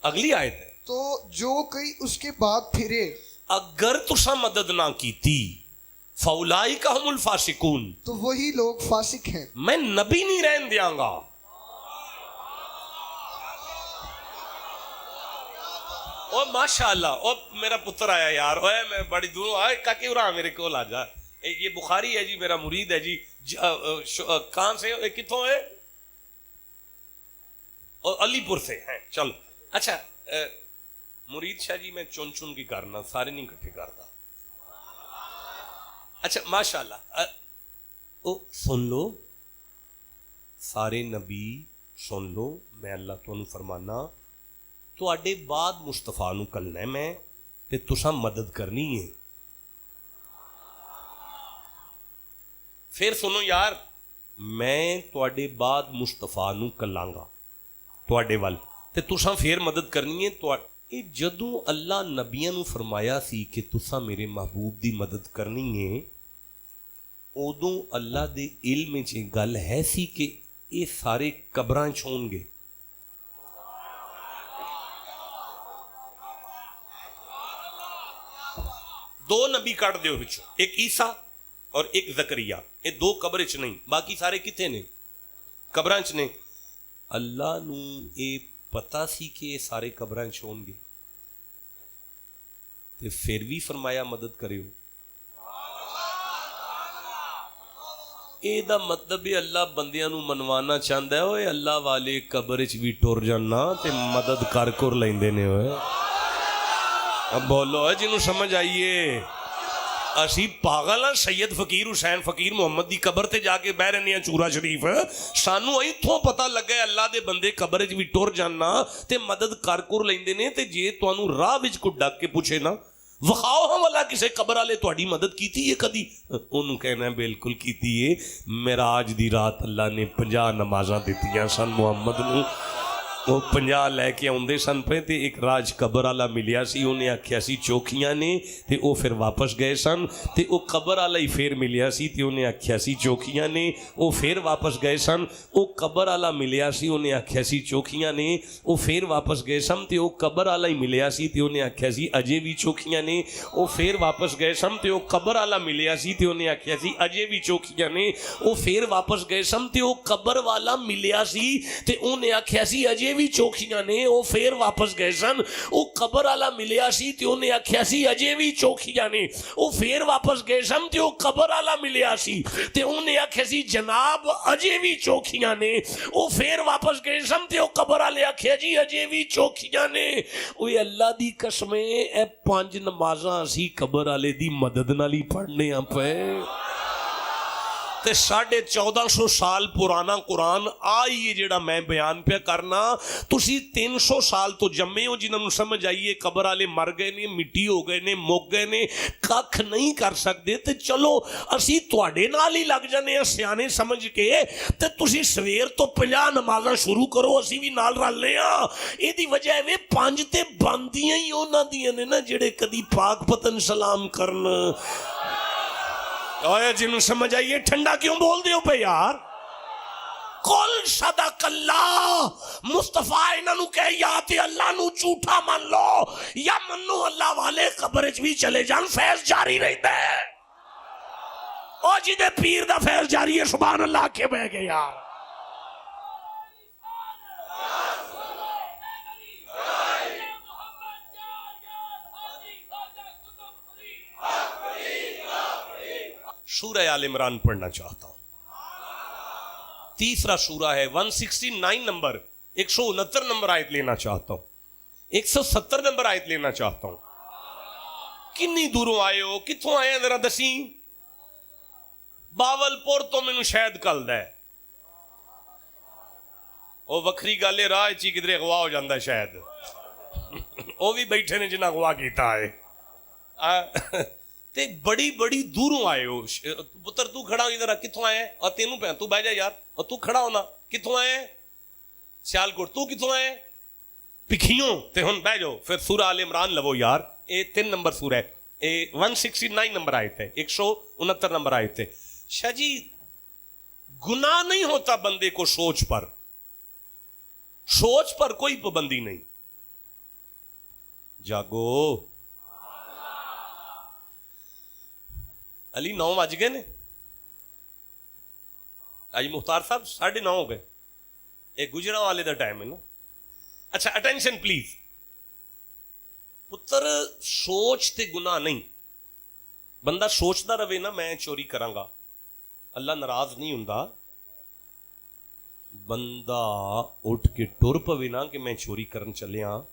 اگلی آیت ہے، تو جو کئی اس کے بعد پھرے، اگر تسا مدد نہ کیتی فاولئک ھم الفاسقون، تو وہی لوگ فاسق ہیں۔ میں نبی نہیں رہن دیاں گا، او ماشاءاللہ، او میرا پتر آیا یار، اوے میں بڑی دوروں آئے کاکی ارا میرے کول آ جا، یہ بخاری ہے جی، میرا مرید ہے جی، کہاں سے کتوں ہے؟ علی پور سے ہیں، چلو اچھا مرید شاہ جی میں چن چن کی کرنا، سارے نہیں کٹھے کرتا. اچھا ماشاءاللہ، او سن لو سارے نبی سن لو، میں اللہ تمہیں فرمانا تواڈے بعد مصطفیٰ نو کلنا ہے میں تے تساں مدد کرنی ہے. پھر سنو یار، میں تواڈے بعد مصطفیٰ نو کلاں گا تواڈے ول تے تساں پھر مدد کرنی ہے. جدوں اللہ نبیاں نو فرمایا سی کہ تساں میرے محبوب دی مدد کرنی ہے، ادوں اللہ دے علم وچ گل ہے سی کہ یہ سارے قبراں چھون گے. دو نبی کٹ دیو وچوں، ایک عیسیٰ اور ایک زکریا، یہ دو قبر چ نہیں، باقی سارے کتے نے؟ قبراں چ نے. اللہ نو یہ پتا سی کہ یہ سارے قبراں چ ہون گے تے پھر بھی فرمایا مدد کریو. اے دا مطلب ہے اللہ بندیاں نو منوانا چاہندا ہے، اوے اللہ والے قبر چ بھی ٹر جانا تے مدد کر لیندے نے. ہوئے اب بولو جنوں سمجھ آئیے. اسی پاگل ہاں، سید فقیر حسین فقیر محمد دی قبر تے جا کے بہ رہنے ہیں چورا شریف، سانو ایتھوں پتہ لگا ہے اللہ دے بندے قبر وچ بھی ٹر جانا تے مدد کر لیندے نے. تے جے تانوں راہ وچ کوئی ڈک کے پوچھے نا وخاؤ ہاں والا کسے قبر والے تہاڈی مدد کیتی ہے کدی، انہوں کہنا ہے بالکل کیتی ہے. معراج دی رات اللہ نے 50 نمازاں دتیاں سن محمد نو، وہ 50 لے کے آندے سن پہ تے ایک راج قبر والا ملیا سی، انہیں آکھیا سی چوکھیاں نے تے او پھر واپس گئے سن. تے او قبر والا ہی پھر ملیا سی تے انہیں آکھیا سی چوکھیاں نے، او پھر واپس گئے سن. او قبر والا ملیا سی، انہیں آکھیا سی چوکھیاں نے، او پھر واپس گئے سن. تے او قبر والا ہی ملیا سی تے انہیں آکھیا سی اجے بھی چوکھیاں نے، او پھر واپس گئے سن. تے او قبر والا ملیا سی تے انہیں آکھیا سی اجے بھی چوکھیاں نے، او پھر واپس گئے سن. تے او قبر والا ملیا سی تے انہیں آکھیا سی اجے بھی چوکھیاں نے، وہ پھر واپس گئے سن. وہ قبر والا ملیا سی تے انہیں آکھیا سی اجے بھی چوکھیاں نے، وہ پھر واپس گئے سن. تے وہ قبر والا ملیا سی تے انہیں آکھیا سی جناب اجے بھی چوکھیاں نے، وہ پھر واپس گئے سن. تے وہ قبر والے آکھیا جی اجے بھی چوکھیاں نے. اوے اللہ دی قسمیں اے 5 نمازاں اسی قبر والے دی مدد نال ہی پڑھنے ہاں پے. تے 1450 سال پرانا قرآن آئیے جڑا میں بیان پہ کرنا، تسی 300 سال تو جمے ہو جنہوں سمجھ آئیے قبر والے مر گئے نے، مٹی ہو گئے نے، مک گئے نے، کھ نہیں کر سکتے. تے چلو اسی تواڈے نال ہی لگ جانے ہیں سیانے سمجھ کے، تے تسی سویر تو 50 نمازاں شروع کرو، اسی بھی نال رلنے ہاں. یہ دی وجہ ہے 5 تے باندیاں ہی انہاں دیاں نے نا جڑے کدی پاک پتن سلام کرن. اوے جنہوں سمجھ آئیے ٹھنڈا کیوں بول دیو پہ یار. قل صدق اللہ، مصطفیٰ انہوں نے کہے یا تے اللہ نو جھوٹا مان لو یا منو اللہ والے قبر وچ بھی چلے جان، فیض جاری رہتا ہے. او جی دے پیر دا فیض جاری ہے، سبحان اللہ کے بہ گئے یار. سورہ آل عمران پڑھنا چاہتا ہوں. تیسرا سورہ ہے 169 نمبر، 169 نمبر آیت لینا چاہتا ہوں، 170 نمبر آیت لینا چاہتا ہوں. کنی دوروں آئے ہو، کتھوں آئے ہیں ذرا دسیں؟ باول پور تو مینوں شاید کل دے او وکھری گالے راہ چی کدھر اغوا ہو جاندہ شاید او بھی بیٹھے نے جنہ اغوا کیتا ہے. تے بڑی بڑی دوروں آئے ہو. پتر تو کھڑا ہو ادھر، کتھوں آئے ہیں؟ اور تینوں پہ تو بہ جا یار، اور تو کھڑا ہونا کتھوں آئے ہیں؟ سیالکوٹ. تو کتھوں آئے ہیں؟ پکھیوں. تے ہن بہ جاؤ پھر سورہ آل عمران لو یار. اے 3 نمبر سورہ ہے، اے 169 نمبر آیت ہے، 169 نمبر آیت ہے. شاہ جی گناہ نہیں ہوتا بندے کو سوچ پر کوئی پابندی نہیں. جاگو علی 9 بج گئے نے آج مختار صاحب 9:30 ہو گئے. ایک گجرا والے دا ٹائم ہے نا. اچھا اٹینشن پلیز. ਪੁੱਤਰ ਸੋਚ ਤੇ ਗੁਨਾਹ ਨਹੀਂ, ਬੰਦਾ ਸੋਚਦਾ ਰਵੇ ਨਾ ਮੈਂ ਚੋਰੀ ਕਰਾਂਗਾ, ਅੱਲਾ ਨਾਰਾਜ਼ ਨਹੀਂ ਹੁੰਦਾ। ਬੰਦਾ ਉੱਠ ਕੇ ਟੁਰ ਪਵੇ ਨਾ ਕਿ ਮੈਂ ਚੋਰੀ ਕਰਨ ਚੱਲਿਆ,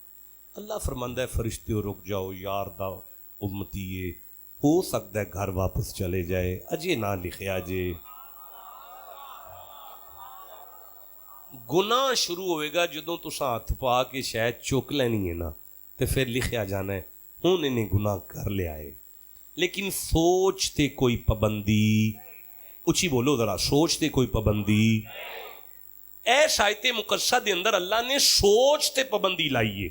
ਅੱਲਾ ਫਰਮਾਂਦਾ ਹੈ ਫਰਿਸ਼ਤਿਓ ਰੁਕ ਜਾਓ, ਯਾਰ ਦਾ ਉਮਤੀਏ ਹੋ ਸਕਦਾ ਹੈ ਘਰ ਵਾਪਸ ਚਲੇ ਜਾਏ, ਅਜੇ ਨਾ ਲਿਖਿਆ ਜੇ। ਗੁਨਾਹ ਸ਼ੁਰੂ ਹੋਏਗਾ ਜਦੋਂ ਤੁਸੀਂ ਹੱਥ ਪਾ ਕੇ ਸ਼ਾਇਦ ਚੁੱਕ ਲੈਣੀ ਹੈ ਨਾ, ਤੇ ਫਿਰ ਲਿਖਿਆ ਜਾਣਾ ਹੈ ਹੁਣ ਇਹਨੇ ਗੁਨਾਹ ਕਰ ਲਿਆ ਹੈ। ਲੇਕਿਨ ਸੋਚ ਤੇ ਕੋਈ ਪਾਬੰਦੀ, ਉੱਚੀ ਬੋਲੋ ਜ਼ਰਾ, ਸੋਚ ਤੇ ਕੋਈ ਪਾਬੰਦੀ। ਇਸ ਆਇਤ ਮੁਕੱਸਾ ਦੇ ਅੰਦਰ ਅੱਲਾ ਨੇ ਸੋਚ ਤੇ ਪਾਬੰਦੀ ਲਾਈ ਹੈ।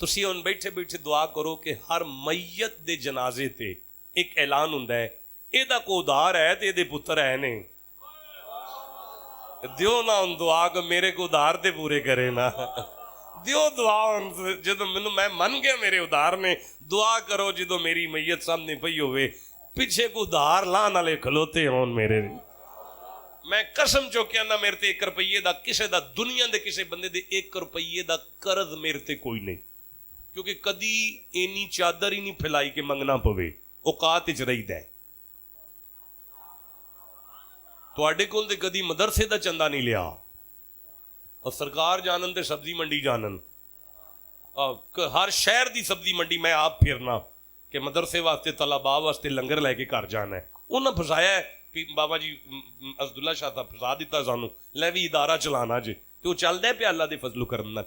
ਤੁਸੀਂ ਹੁਣ ਬੈਠੇ ਬੈਠੇ ਦੁਆ ਕਰੋ ਕਿ ਹਰ ਮਈਤ ਦੇ ਜਨਾਜ਼ੇ ਤੇ ਇੱਕ ਐਲਾਨ ਹੁੰਦਾ ਹੈ, ਇਹਦਾ ਕੋ ਉਧਾਰ ਹੈ ਤੇ ਇਹਦੇ ਪੁੱਤਰ ਹੈ ਨੇ, ਦਿਓ ਨਾ ਹੁਣ ਦੁਆ ਕਿ ਮੇਰੇ ਕੋ ਉਧਾਰ ਤੇ ਪੂਰੇ ਕਰੇ ਨਾ, ਦਿਓ ਦੁਆ ਹੁਣ ਜਦੋਂ ਮੈਨੂੰ ਮੈਂ ਮੰਨ ਗਿਆ ਮੇਰੇ ਉਧਾਰ ਨੇ, ਦੁਆ ਕਰੋ ਜਦੋਂ ਮੇਰੀ ਮਈਤ ਸਾਹਮਣੇ ਪਈ ਹੋਵੇ ਪਿੱਛੇ ਕੋ ਉਧਾਰ ਲਾਣ ਵਾਲੇ ਖਲੋਤੇ ਹੋਣ ਮੇਰੇ। ਮੈਂ ਕਸਮ ਚੁੱਕਿਆ ਨਾ ਮੇਰੇ ਤੇ 1 ਰੁਪਈਏ ਦਾ, ਕਿਸੇ ਦਾ ਦੁਨੀਆ ਦੇ ਕਿਸੇ ਬੰਦੇ ਦੇ 1 ਰੁਪਈਏ ਦਾ ਕਰਜ਼ ਮੇਰੇ ਤੇ ਕੋਈ ਨਹੀਂ, ਕਿਉਂਕਿ ਕਦੀ ਇੰਨੀ ਚਾਦਰ ਹੀ ਨਹੀਂ ਫੈਲਾਈ ਕਿ ਮੰਗਣਾ ਪਵੇ, ਔਕਾਤ ਵਿੱਚ ਰਹੀਦਾ। ਤੁਹਾਡੇ ਕੋਲ ਤੇ ਕਦੀ ਮਦਰਸੇ ਦਾ ਚੰਦਾ ਨਹੀਂ ਲਿਆ, ਔਰ ਸਰਕਾਰ ਜਾਣਨ ਤੇ ਸਬਜ਼ੀ ਮੰਡੀ ਜਾਣਨ, ਹਰ ਸ਼ਹਿਰ ਦੀ ਸਬਜ਼ੀ ਮੰਡੀ ਮੈਂ ਆਪ ਫਿਰਨਾ ਕਿ ਮਦਰਸੇ ਵਾਸਤੇ ਤਲਬਾ ਵਾਸਤੇ ਲੰਗਰ ਲੈ ਕੇ ਘਰ ਜਾਣਾ ਹੈ। ਉਹਨਾਂ ਫਸਾਇਆ ਕਿ ਬਾਬਾ ਜੀ ਅਸਦੁੱਲਾ ਸ਼ਾਹ ਸਾਹਿਬ ਫਸਾ ਦਿੱਤਾ ਸਾਨੂੰ, ਲੈ ਵੀ ਇਦਾਰਾ ਚਲਾਣਾ ਜੇ, ਤੇ ਉਹ ਚੱਲਦਾ ਪਿਆ ਅੱਲਾ ਦੇ ਫਜ਼ਲ ਕਰਮ ਨਾਲ।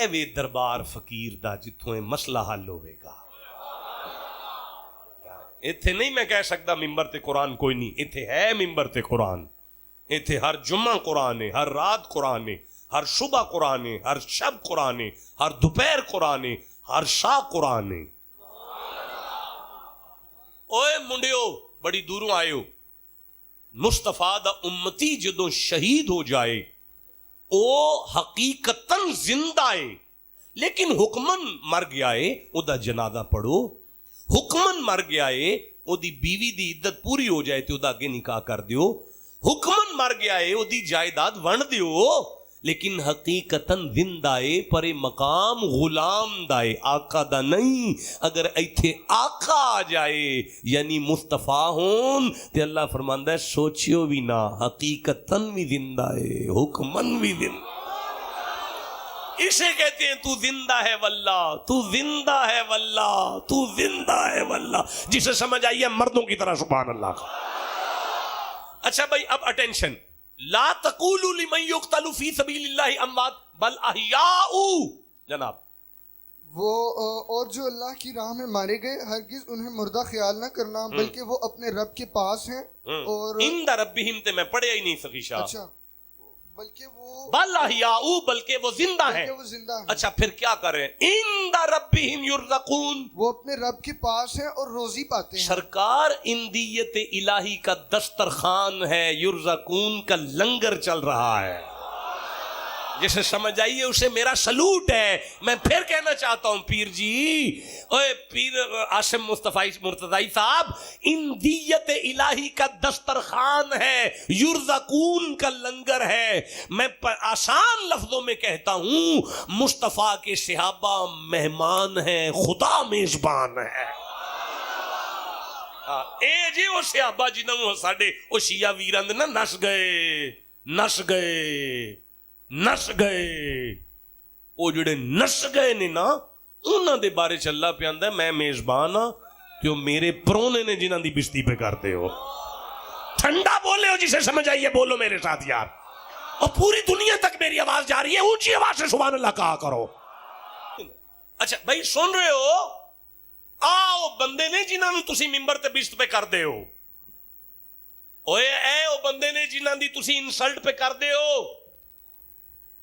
اے وے دربار فقیر دا جتھوں اے مسئلہ حل ہوئے گا. ایتھے نہیں میں کہہ سکتا ممبر تے قرآن کوئی نہیں, ایتھے ہے ممبر تے قرآن. ایتھے ہر جمعہ قرآن ہے, ہر رات قرآن ہے, ہر صبح قرآن ہے, ہر شب قرآن ہے, ہر دوپہر قرآن ہے, ہر شاہ قرآن ہے. اوے منڈیو بڑی دوروں آئے ہو, مصطفیٰ دا امتی جدوں شہید ہو جائے او حقیقتاً زندہ ہے, لیکن حکمن مر گیا ہے, او دا جنازہ پڑھو. حکمن مر گیا ہے, او دی بیوی دی عدت پوری ہو جائے تے او دا اگے نکاح کر دیو. حکمن مر گیا ہے, او دی جائیداد ونڈ دیو. لیکن حقیقتاً زندہ ہے, پر مقام غلام دا ہے, آقا دا نہیں. اگر ایتھے آقا آ جائے یعنی مصطفیٰ ہون تے اللہ فرماندا ہے سوچیو بھی نہ, حقیقتاً بھی زندہ ہے, حکمن بھی زندہ. اسے کہتے ہیں تو زندہ ہے واللہ, تو زندہ ہے واللہ, تو زندہ ہے واللہ. جسے سمجھ آئیے مردوں کی طرح سبحان اللہ کا. اچھا بھائی اب اٹینشن, لا تقولوا لمن يقتل في سبيل الله اموات بل احیاء. جناب وہ اور جو اللہ کی راہ میں مارے گئے ہرگز انہیں مردہ خیال نہ کرنا, بلکہ وہ اپنے رب کے پاس ہیں. اور عند ربہم تے میں پڑھیا ہی نہیں سکی شاہ. اچھا بلکہ وہ بل احیاء بلکہ وہ زندہ ہیں. اچھا پھر کیا کریں؟ عند ربہم یرزقون, وہ اپنے رب کے پاس ہیں اور روزی پاتے ہیں. سرکار اندیت الہی کا دسترخوان ہے, یرزقون کا لنگر چل رہا ہے. جسے سمجھ آئیے اسے میرا سلوٹ ہے. میں پھر کہنا چاہتا ہوں پیر جی, اوے پیر عاصم مصطفیٰ مرتضی صاحب, اندیت الہی کا دسترخوان ہے, یرزقون کا لنگر ہے. میں آسان لفظوں میں کہتا ہوں مصطفیٰ کے صحابہ مہمان ہیں, خدا میزبان ہے. اے جی وہ صحابہ جنہوں ساڈے وہ شیعہ ویراں دے نا نس گئے وہ جڑے نس گئے نے نا, انہاں دے بارے چ اللہ پہ آندا ہے میں میزبان ہاں تے او میرے پرونے نے جنہاں دی بستی پہ کرتے ہو. ٹھنڈا بولے ہو جسے سمجھ آئیے, بولو میرے ساتھ یار. اور پوری دنیا تک میری آواز جا رہی ہے, اونچی آواز سے سبحان اللہ کہا کرو. اچھا بھائی سن رہے ہو, آؤ بندے نے جنہاں نو تسی ممبر تے بست پہ کر دے ہو, اوے اے او بندے نے جنہاں دی تسی انسلٹ پہ کر دے ہو.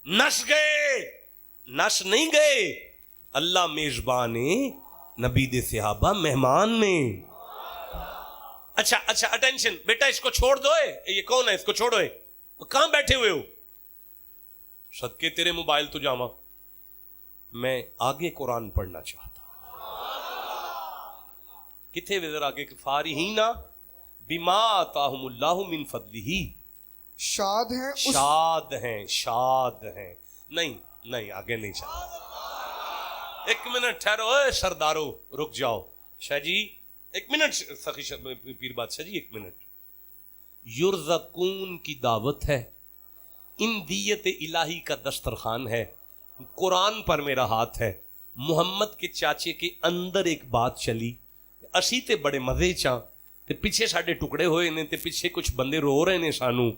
نس گئے, نس نہیں گئے. اللہ میزبان ہے, نبی دے صحابہ مہمان نے. اچھا اٹینشن بیٹا, اس کو چھوڑ دو. یہ کون ہے, اس کو چھوڑو. کہاں بیٹھے ہوئے ہو؟ صدقے تیرے موبائل تو جاواں, میں آگے قرآن پڑھنا چاہتا. کتھے وزر آگے فارحین بما آتاہم اللہ من فضلہ, شاد ہیں. نہیں آگے نہیں چاہتا. ایک منٹ ٹھہرو سردارو, رک جاؤ. شاہ جی ایک منٹ, سخی پیر بادشاہ جی ایک منٹ. یرزقون کی دعوت ہے, اندیت الہی کا دسترخوان ہے, قرآن پر میرا ہاتھ ہے. محمد کے چاچے کے اندر ایک بات چلی, اسی تے بڑے مزے چاں تے پیچھے ساڈے ٹکڑے ہوئے نے تے پیچھے کچھ بندے رو رہے نے. سانو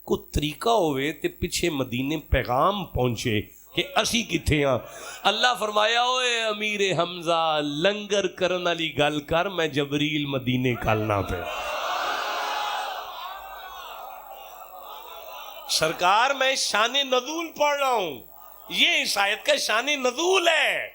کو طریقہ ہوئے تے پیچھے مدینے پیغام پہنچے کہ اسی کتھے ہاں. اللہ فرمایا اوے امیر حمزہ لنگر کرن والی گل کر, میں جبریل مدینے کالنا پہ. سرکار میں شان نزول پڑھ رہا ہوں, یہ اس آیت کا شان نزول ہے.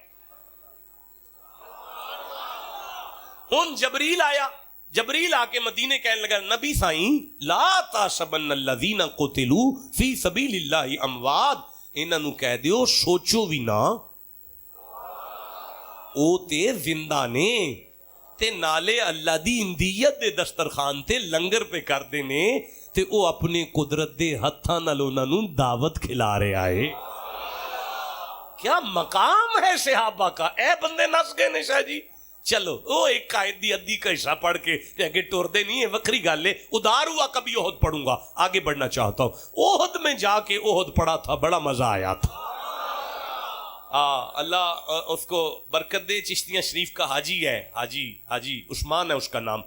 ہن جبریل آیا, جبریل آ کے مدینے کہنے لگا نبی سائیں لا تحسبن الذین قتلوا فی سبیل اللہ اموات, انہاں نو کہہ دیو سوچو بھی نہ او تے زندہ نے, تے نالے اللہ دی اندیت دے دسترخوان تے لنگر پہ کر دینے تے او اپنے قدرت دے ہتھاں نال انہاں نو دعوت کھلا رہے آئے. کیا مقام ہے صحابہ کا. اے بندے نس گئے نے شاہ جی, چلو وہ ایک قائد دی ادھی کا حصہ پڑھ کے آگے ٹور دے نہیں ہے, وکری گل ہے. ادار ہوا کبھی احد پڑھوں گا, آگے بڑھنا چاہتا ہوں. احد میں جا کے احد پڑھا تھا, بڑا مزہ آیا تھا. اللہ اس کو برکت دے. چشتیاں شریف کا حاجی ہے, حاجی عثمان ہے اس کا نام.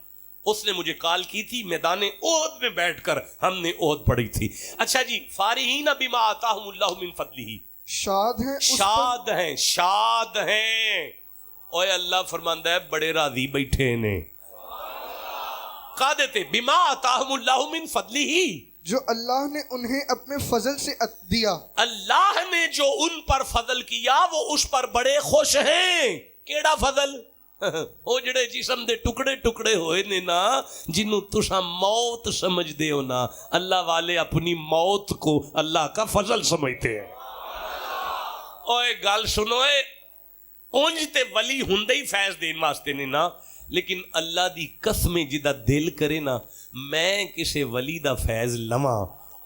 اس نے مجھے کال کی تھی, میدان احد میں بیٹھ کر ہم نے احد پڑھی تھی. اچھا جی, فارحین بما آتاہم اللہ من فضلہ, شاد ہیں شاد ہیں، شاد ہیں. اوے اللہ فرماندا ہے بڑے راضی بیٹھے نے. قادتے بما آتاہم اللہ من فضلہ، جو اللہ نے انہیں اپنے فضل سے دیا. اللہ نے جو ان پر فضل کیا وہ اس پر بڑے خوش ہیں. کیڑا فضل؟ وہ جڑے جسم دے ٹکڑے ٹکڑے ہوئے نے نا، جنہوں تساں موت سمجھ دے ہو نا، اللہ والے اپنی موت کو اللہ کا فضل سمجھتے ہیں. اوے گل سنو، اونج تے ولی ہندے ہی فیض دین واسطے نے نا، لیکن اللہ دی قسم جدا دل کرے نا میں کسے ولی دا فیض لواں،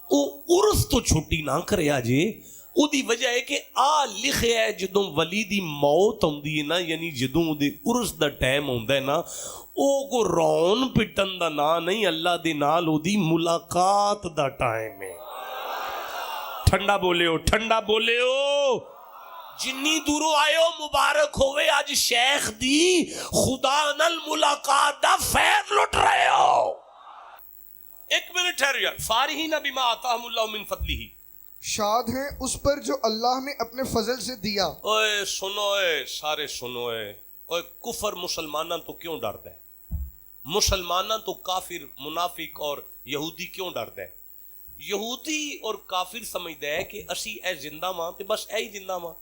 او عرس تو چھٹی نہ کرے آجے. او دی وجہ ہے کہ لکھے ہے جدوں ولی دی موت ہوندی ہے نا، یعنی جدوں دے عرس دا ٹائم ہوندا ہے نا، او کو رون پٹن دا نا نہیں، اللہ دے نال او دی ملاقات دا ٹائم ہے. ٹھنڈا بولے ہو، ٹھنڈا بولے ہو. جنی دوروں آئے ہو مبارک ہوئے، آج شیخ دی خدا نال ملاقات دا فیض لٹ رہے ہو. ایک منٹ ٹھہر یار. فارحین بما آتاہم اللہ من فضلہ، شاد ہیں اس پر جو اللہ نے اپنے فضل سے دیا. اوے سنو، سارے سنو. اوے کفر مسلماناں تو کیوں ڈردا ہے؟ مسلماناں تو کافر، منافق اور یہودی کیوں ڈردا ہے؟ یہودی اور کافر سمجھدا ہے کہ اسی اے زندہ ماں تے بس اے ہی زندہ ماں.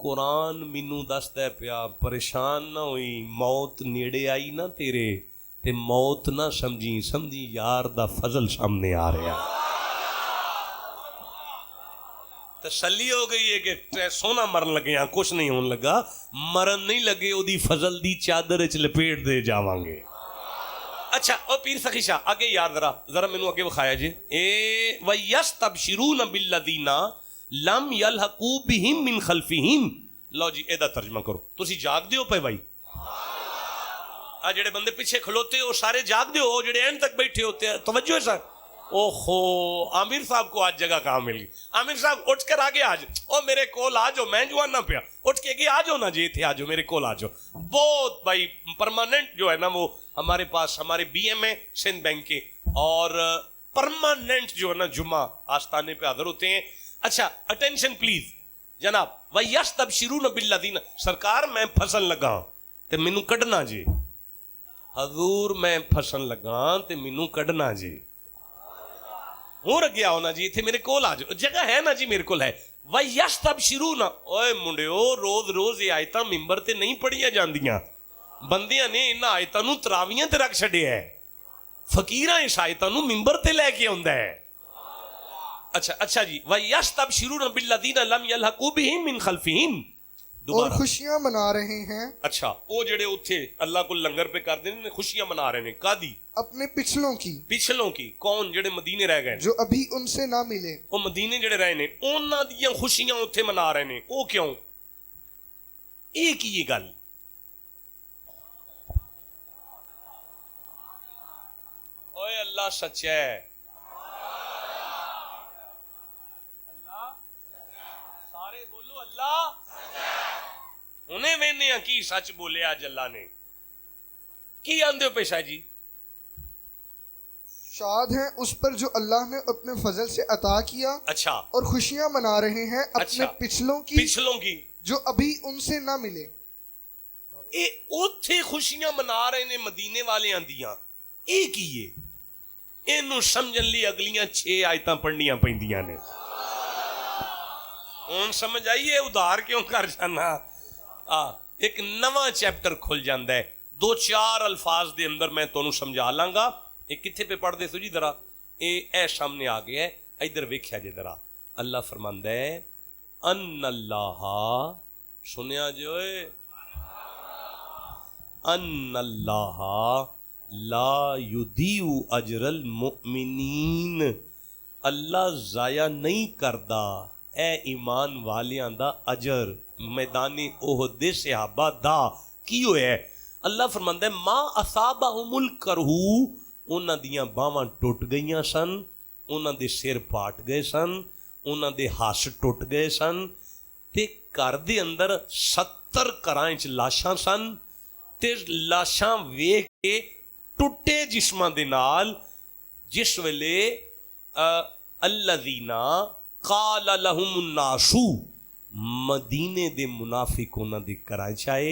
قرآن مینوں دسدا ہے پیا پریشان نہ ہوئی، موت نیڑے آئی نا تیرے تے موت نہ سمجھی یار دا فضل سامنے آ رہا. تسلی ہو گئی ہے کہ سونا مرن لگے ہاں، کچھ نہیں ہون لگا. مرن نہیں لگے، او دی فضل دی چادر وچ لپیٹ دے جاواں گے. اچھا او پیر سخی شاہ آگے یار ذرا مینوں اگے بخایا جی. وَيَسْتَبْشِرُونَ بِالَّذِينَ لَمْ يَلْحَقُوا بِهِمْ مِنْ خَلْفِهِمْ. لو جی اے دا ترجمہ کرو. تسی جاگ دیو پے بھائی، آ جڑے بندے پیچھے کھلوتے ہو سارے جاگ دیو، جڑے اینڈ تک بیٹھے ہوتے ہیں توجہ ہے سر. اوہو عامر صاحب کو آج جگہ کہاں مل گئی. عامر صاحب اٹھ کر آگے آج، او میرے کول آ جاؤ، میں جو نہ پیا اٹھ کے آگے آ جاؤ نا جی، تھے آ جاؤ میرے کول آ جاؤ. بہت بھائی پرماننٹ جو ہے نا وہ ہمارے پاس ہمارے بی ایم ہے سندھ بینک کے، اور پرماننٹ جو ہے نا جمعہ آستانے پہ حاضر ہوتے ہیں. اچھا اٹینشن پلیز جناب. وَيَسْتَبْشِرُونَ بِالَّذِينَ، سرکار میں پھسن لگا تے مینوں کڈنا جی. حضور میں پھسن لگا تے مینوں کڈنا جی. ہو رکھیا ہونا جی، تھے میرے کول آ جاؤ، جگہ ہے نا جی میرے کول ہے. وَيَسْتَبْشِرُونَ، اوے منڈیو روز روز یہ آیتاں ممبر تے نہیں پڑھیاں جاندیاں. بندیاں نے انہاں آیتاں نوں تراویاں تے رکھ چھڈیا ہے، فقیراں اس آیتاں نوں ممبر تے لے کے آوندا ہے. اچھا جی. وَيَسْتَبْشِرُونَ بِالَّذِينَ لَمْ يَلْحَقُوا بِهِمْ مِنْ خَلْفِهِمْ. اور خوشیاں منا رہے ہیں. اچھا وہ جڑے اتھے اللہ کو لنگر پہ کر دینے خوشیاں منا رہے ہیں. کادی؟ اپنے پچھلوں کی. پچھلوں کی کون؟ جڑے مدینے رہ گئے، جو ابھی ان سے نہ ملے. وہ مدینے جڑے رہے نے انہاں دیاں خوشیاں اتھے منا رہے ہیں. وہ کیوں؟ ایک ہی یہ گل. اوے اللہ سچا ہے، سارے بولو اللہ انہیں وینے ہیں کی سچ بولے آج اللہ نے. کی آندے ہو پیشہ جی؟ شاد ہیں اس پر جو اللہ نے اپنے فضل سے عطا کیا. اچھا. اور خوشیاں منا رہے ہیں اپنے پچھلوں کی جو ابھی ان سے نہ ملے. اے اوتھے خوشیاں منا رہے نے مدینے والے آندیاں. اے کی ہے؟ اینو سمجھن لی اگلیاں 6 آیتاں پڑھنیاں پیندیاں نے. ہن سمجھ آئیے ادھار کیوں کر جانا. ایک نواں چیپٹر کھل جاندہ ہے. 2-4 الفاظ دے اندر میں تونوں سمجھا لاں گا. ایک کتھے پہ پڑھ دے سو جی ذرا. اے سامنے آ گیا ہے، ادھر ویکھیا جے ذرا. اللہ فرماندا ہے ان اللہ، سنیا جو ان اللہ لا یضیع اجر المؤمنین. اللہ ضائع نہیں کردا اے ایمان والیاں دا اجر. میدان احد دے صحابہ دا کی ہویا ہے؟ اللہ فرماندا ہے ما اصابہم الکرہ، انہاں دیاں باواں ٹوٹ گئیاں سن، انہاں دے سر پاٹ گئے سن، انہاں دے ہس ٹوٹ گئے سن، تے گھر دے اندر 70 گھراں وچ لاشاں سن، تے لاشاں ویکھ کے ٹوٹے جسماں دے نال جس ویلے الذین قال لهم الناس مدینے دے منافق انہاں دی کرائچ آئے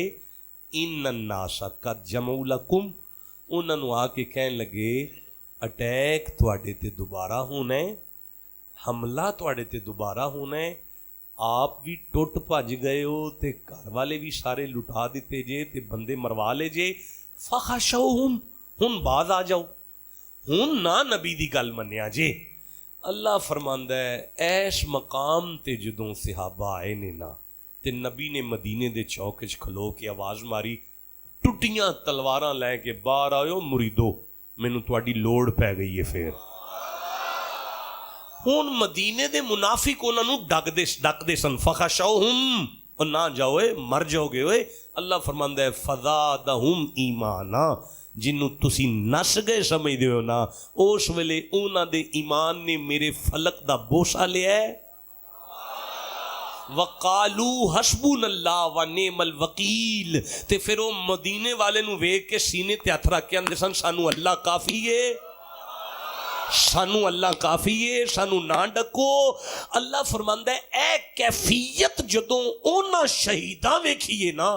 ان الناس قد جمعوا لکم انہاں نو آ کے کہن لگے اٹیک تواڈے تے دوبارہ ہونا ہے حملہ تواڈے تے دوبارہ ہونا ہے آپ بھی ٹوٹ بھج گئے ہو تے گھر والے بھی سارے لٹا دیتے جے تے بندے مروا لے جے فخشوہم ہن باز آ جاؤ ہن نہ نبی دی گل منیا جے اللہ فرماندا ہے ایس مقام تے جدوں صحابہ آئے نے نا تے نبی نے مدینے دے چوک وچ کھلو کے آواز ماری ٹٹیاں تلواراں لے کے باہر آئیو مریدو مینوں تواڈی لوڑ پی گئی ہے پھر ہن مدینے دے منافق انہاں نوں ڈکدے سن فخشوہم اور نہ جاؤ مر جاؤ گے اوئے اللہ فرماندا ہے فزادہم ایمانا جنوں تسی نس گئے سمجھدے ہو نا اس ویلے انہاں دے ایمان نے میرے فلک دا بوسہ لیا ہے وقالو حسبنا اللہ ونعم الوکیل تے پھر وہ مدینے والے نو ویکھ کے سینے تے ہتھ رکھ کے اندے سن سانو اللہ کافی ہے سانو اللہ کافی ہے سانو نہ ڈکو اللہ فرماندا ہے اے کیفیت جدوں انہاں شہیداں ویکھیے نا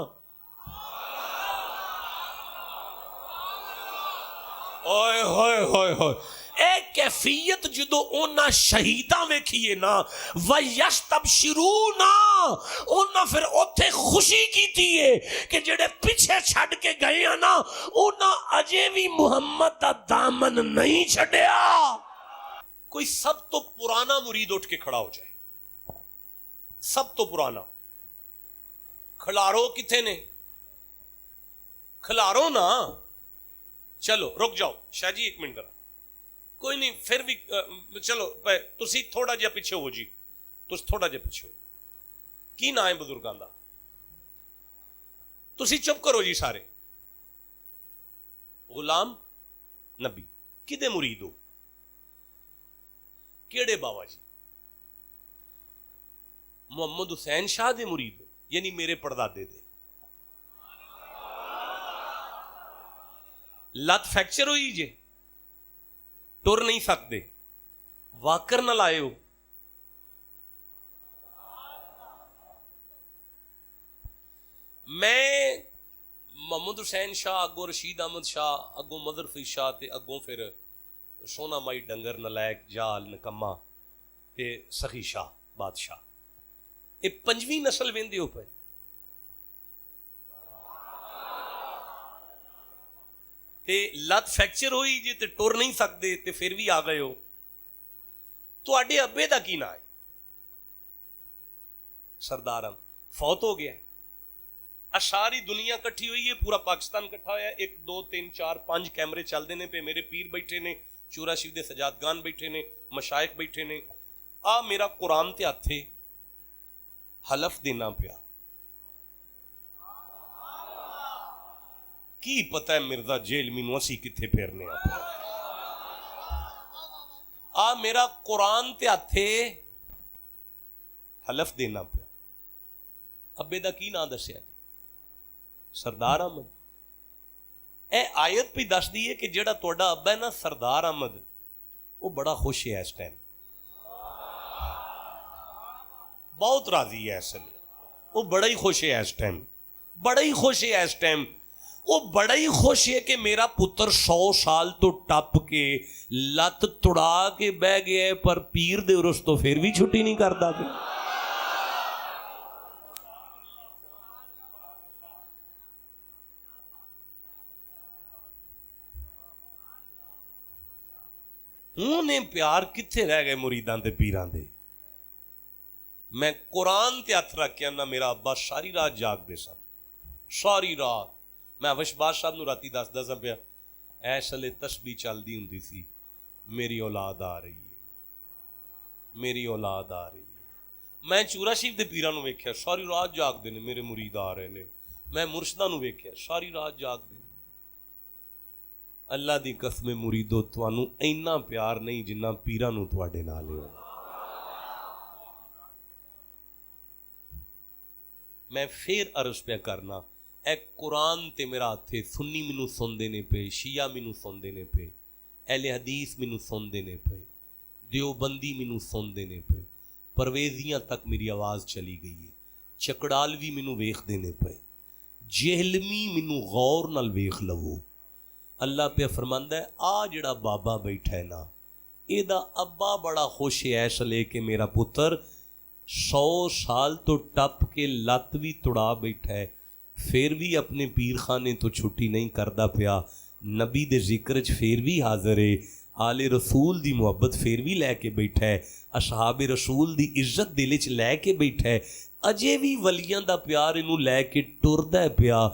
اوئے ہوئے ہوئے ہوئے اے کیفیت جدو اونا شہیداں ویکھیے نا وَيَسْتَبْشِرُونَ اونا پھر اوتھے خوشی کیتی ہے کہ جڑے پیچھے چھڑ کے گئے ہیں نا اونا اجے بھی محمد دا دامن نہیں چھڑیا کوئی سب تو پرانا مرید اٹھ کے کھڑا ہو جائے سب تو پرانا کھلارو کتھے نے کھلارو نا چلو رک جاؤ شاہ جی ایک منٹ ذرا کوئی نہیں پھر بھی چلو تسی تھوڑا جہا پیچھے ہو جی تسی تھوڑا جہا پیچھے ہو کی نام ہے بزرگاں دا تسی چپ کرو جی سارے غلام نبی کدے مرید ہو کیڑے بابا جی محمد حسین شاہ دے مرید ہو یعنی میرے پردادے دے لت فریکچر ہوئی جے ٹر نہیں سکتے واکر نہ لائے ہو میں محمد حسین شاہ اگوں رشید احمد شاہ اگوں مظہر فیض شاہ تے اگوں پھر سونا مائی ڈنگر نلائک جال نکما تے سخی شاہ بادشاہ یہ پنجویں نسل ویندے ہو پے تے لت فریکچر ہوئی جی تے ٹر نہیں سکتے تے پھر بھی آ گئے ہو تواڈے ابے دا کی نام ہے سردار احمد فوت ہو گیا ساری دنیا کٹھی ہوئی ہے پورا پاکستان کٹھا ہوا ہے 1 2 3 4 5 کیمرے چل دے نے پہ میرے پیر بیٹھے نے چورا شریف دے سجادگان بیٹھے نے مشائخ بیٹھے نے آ میرا قرآن تے ہتھے حلف دینا پیا کی پتہ ہے مرزا جیل مینوں اسی کتھے پھیرنے آ میرا قرآن تے ہتھے حلف دینا پیا ابے دا کی نام دسیا جی سردار احمد اے آیت پہ دس دی ہے کہ جڑا تہاڈا ابا ہے نا سردار احمد وہ بڑا خوش ہے اس ٹائم بہت راضی ہے اس لیے وہ بڑا ہی خوش ہے اس ٹائم بڑا ہی خوش ہے اس ٹائم وہ بڑا ہی خوش ہے کہ میرا پتر 100 سال تو ٹپ کے لت توڑا کے بہ گیا پر پیر دے ارس تو پھر بھی چھٹی نہیں کرتا پھر انہیں پیار کتھے رہ گئے مریداں تے پیراں دے میں قرآن تے ہتھ رکھ کے نہ میرا ابا ساری رات جاگ دے سن ساری رات میں اوش باز صاحب نو راتی دس پیا ایسے تسبیح چلدی ہوندی سی میری اولاد آ رہی ہے میری اولاد آ رہی ہے میں چورا شریف دے پیراں نو ویکھیا ساری رات جاگ دے نے میرے مرید آ رہے نے میں مرشداں نو ویکھیا ساری رات جاگ دے اللہ دی قسم مریدو تانوں اینا پیار نہیں جنہ پیراں نو تواڈے نال ہے میں پھر عرض پہ کرنا اے قرآن تے میرا ہتھے سنی مینوں سندے نے پے شیعہ مینوں سندے نے پے اہل حدیث مینوں سندے نے پے دیوبندی مینوں سندے نے پے پرویزیاں تک میری آواز چلی گئی ہے، چکڑالوی مینوں ویکھدے نے پئے، جہلمی مینوں غور نال ویکھ لو۔ اللہ پہ فرماندا ہے آ جڑا بابا بیٹھا ہے نا، اے دا ابا بڑا خوش ہے اس لے کہ میرا پتر 100 سال تو ٹپ کے لت بھی توڑا بیٹھا ہے، پھر بھی اپنے پیر خانے تو چھٹی نہیں کردا پیا، نبی دے ذکر چ پھر بھی حاضر ہے، آل رسول دی محبت پھر بھی لے کے بیٹھا ہے، اصحاب رسول دی عزت دل چ لے کے بیٹھا ہے، اجے بھی ولیاں دا پیار انہوں لے کے ٹردا ہے پیا،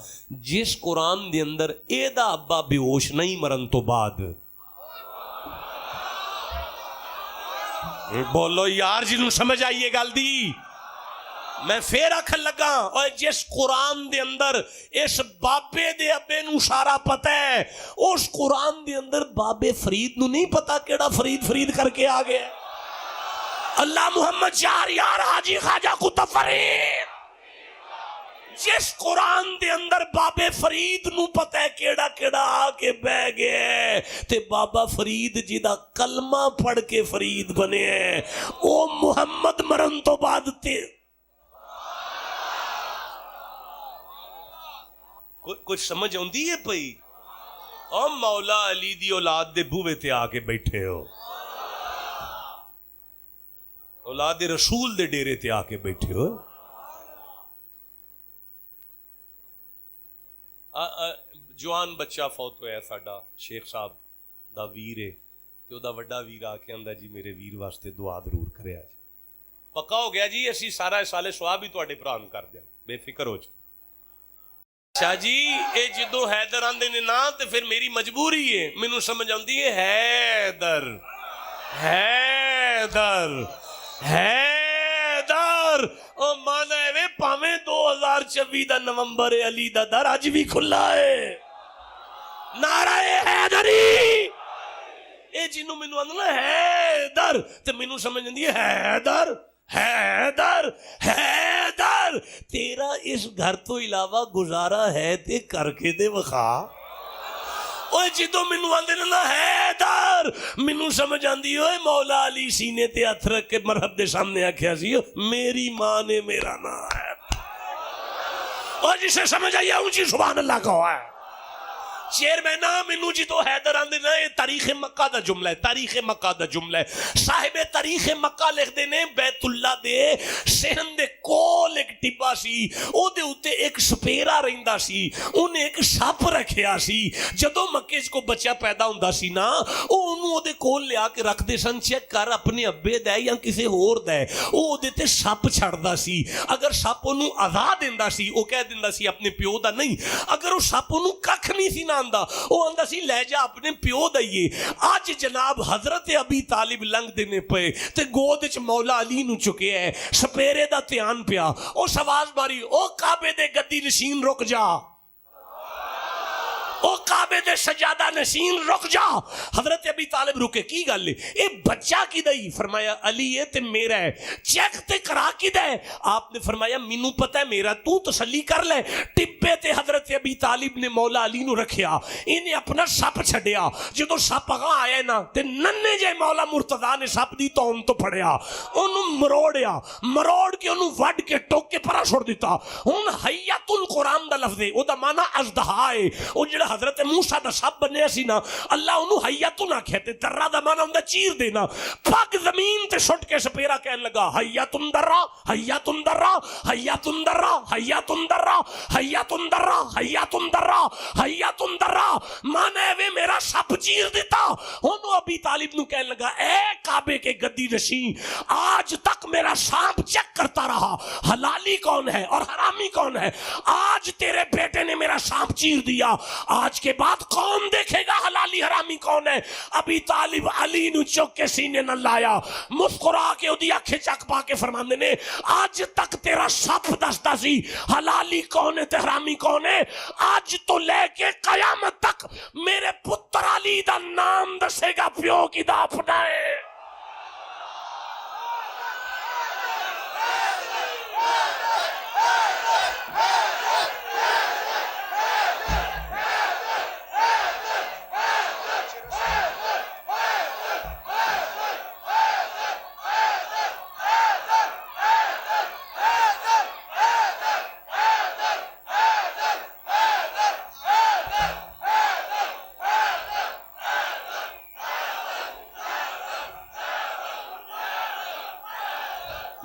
جس قرآن دے اندر اے دا ابا بے ہوش نہیں مرن تو بعد۔ بولو یار جنہوں سمجھ آئیے گل دی، میں پھر آکھن لگا اور جس قرآن دے اندر اس بابے دے ابے نو سارا پتہ ہے، اس قرآن دے اندر بابے فرید نو نہیں پتا کیڑا فرید کر کے آ گیا۔ اللہ محمد چار یار حاجی خواجہ قطب فرید، جس قرآن دے اندر بابے فرید نو پتہ ہے کیڑا آ کے بہ گئے تے بابا فرید جدا کلمہ پڑھ کے فرید بنے ہیں، او محمد مرن تو بعد تے کچھ سمجھ ہوندی ہے پئی؟ او مولا علی دی اولاد دے بوے تے آ کے بیٹھے ہو، اولاد رسول دے ڈیرے تے آ کے بیٹھے ہو۔ جوان بچہ فوت ہویا ساڈا شیخ صاحب دا ویر ہے تے او دا وڈا ویر آ کے آندا جی میرے ویر واسطے دعا ضرور کریا جی۔ پکا ہو گیا جی اسی سارا سال سواب ہی تواڈے پران کر دیا، بے فکر ہو جاؤ۔ شاہ جی اے جدو حیدر آندے نے نا تے پھر میری مجبوری ہے، مینوں سمجھ آندی ہے حیدر حیدر حیدر، او مانا ہے وے پاویں 2024 دا نومبر علی دا در اج بھی کھلا ہے، نعرہ حیدری۔ اے جنوں مینوں آندنا حیدر تے مینوں سمجھ آندی ہے حیدر حیدر حیدر، تیرا اس گھر تو علاوہ گزارا ہے تے کر کے دے وخا۔ اوے جدو مینوں آندے نا حیدر، مینوں سمجھ آندی اوے مولا علی سینے تے ہتھ رکھ کے مرحب دے سامنے آکھیا سی میری ماں نے میرا نام ہے، اور جسے سمجھ آئی اونچی سبحان اللہ کہو ہے۔ چیئرمین مینوں جی تو حیدر آندے نا یہ تاریخ مکہ دا جملہ ہے، تاریخ مکہ دا جملہ ہے، صاحب تاریخ مکہ لکھ دے نے بیت اللہ دے صحن دے کول ایک ٹبا سی، او دے اوتے ایک سپیرا رہندا سی، انہیں ایک سپ رکھیا سی، جدوں مکے کو بچہ پیدا ہوندا سی نا او انہوں دے کول لیا کے رکھ دے سن، چیک کر اپنے ابے دے یا کسے ہور دے، او دے تے سپ چھڑدا سی، اگر سپ انہوں عذا دیندا سی او کہہ دیندا سی اپنے پیو دا نہیں، اگر او سپ انہوں ککھ نہیں سی نا وہ آندا سی لے جا اپنے پیو دئیے۔ آج جناب حضرت ابی طالب لنگ دینے پے تے گود وچ مولا علی نو چکے ہے، سپیرے دا تیان پیا، او سواز ماری او کعبے دے گدی نشین رک جا، او کعبے دے سجادہ نشین رک جا۔ حضرت ابی طالب رکے، کی گل ہے اے بچہ کی دئی؟ فرمایا علی ہے تے میرا ہے، چیک تے کرا کی دے؟ آپ نے فرمایا مینوں پتہ ہے میرا، تو تسلی کر لے۔ ٹبے تے حضرت ابی طالب نے مولا علی نو رکھیا، انہیں اپنا سپ چھڑیا، جدو سپ اگاں آیا نا تے ننے جے مولا مرتضیٰ نے سپ دی توم تو پھڑیا، انہوں مروڑ کے انہوں وڈ کے ٹوک کے پرا چھوڑ دیتا۔ ہن حیات القرآن دا لفظ ہے، او دا معنی اژدہا ہے، او جڑا حضرت موسیٰ دا سب بنیا سی نا اللہ انہوں حیاتو نہ کہتے، درہ دا مانا اندہ چیر دینا، پاک زمین تے سٹ کے سپیرا کہنے لگا حیاتن درہ حیاتن درہ حیاتن درہ حیاتن درہ حیاتن درہ حیاتن درہ حیاتن درہ، مانا ہے میرا سب چیر دیتا۔ انہوں ابی طالب نو کہنے لگا اے کعبے کے گدی نشین، آج تک میرا سانپ چیک کرتا رہا حلالی کون ہے اور حرامی کون ہے، آج تیرے بیٹے نے میرا سانپ چیر دیا، آج کے بعد کون دیکھے گا حلالی حرامی کون ہے؟ ابی طالب علی نو چوک کے سینے نہ لایا، مسکرا کے او دی اکھے چک پا کے فرماندے نے آج تک تیرا سپ دستا سی حلالی کون ہے تے حرامی کون ہے، آج تو لے کے قیامت تک میرے پتر علی دا نام دسے گا پیو کی دا اپنائے۔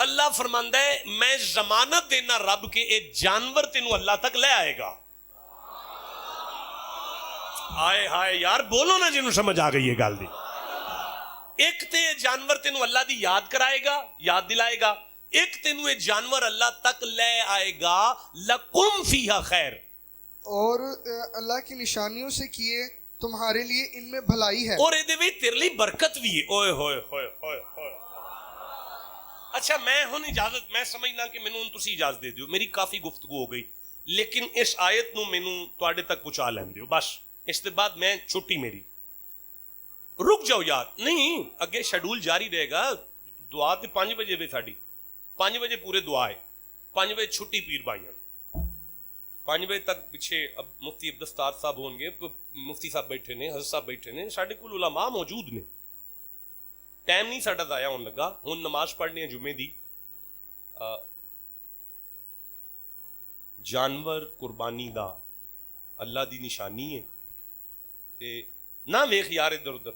اللہ فرماندا ہے میں ضمانت دینا رب کے اے جانور تینوں اللہ تک لے آئے گا. ہائے ہائے یار بولو نا جنوں سمجھ آ گئی ہے گل دی. ایک تے جانور تینوں اللہ دی یاد کرائے گا, یاد دلائے گا, ایک تینوں یہ جانور اللہ تک لے آئے گا. لکم فیہا خیر, اور اللہ کی نشانیوں سے کیے تمہارے لیے ان میں بھلائی ہے, اور یہ تیرے لیے برکت بھی ہے. اوئے ہوئے ہوئے ہوئے ہوئے. اچھا میں ہن اجازت, میں سمجھنا کہ مینوں ہن تسی اجازت دے دیو, میری کافی گفتگو ہو گئی, لیکن اس آیت نو مینوں تواڈے تک پہنچا لین دیو بس. اس کے بعد میں چھٹی میری. رک جاؤ یار, نہیں اگے شیڈول جاری رہے گا. دعا تے 5 بجے وے ساڈی, 5 بجے پورے دعا ہے, 5 بجے چھٹی پیر بھائیاں, 5 بجے تک پیچھے اب مفتی عبدالستار صاحب ہون گے, مفتی صاحب بیٹھے نے, حضرت صاحب بیٹھے نے, ساڈے کول علماء موجود نے. ٹائم نہیں ساڈا ضائع ہون لگا. ہن نماز پڑھنی ہے جمعے دی. جانور قربانی دا اللہ دی نشانی ہے تے نہ ویکھ یار ادھر ادھر,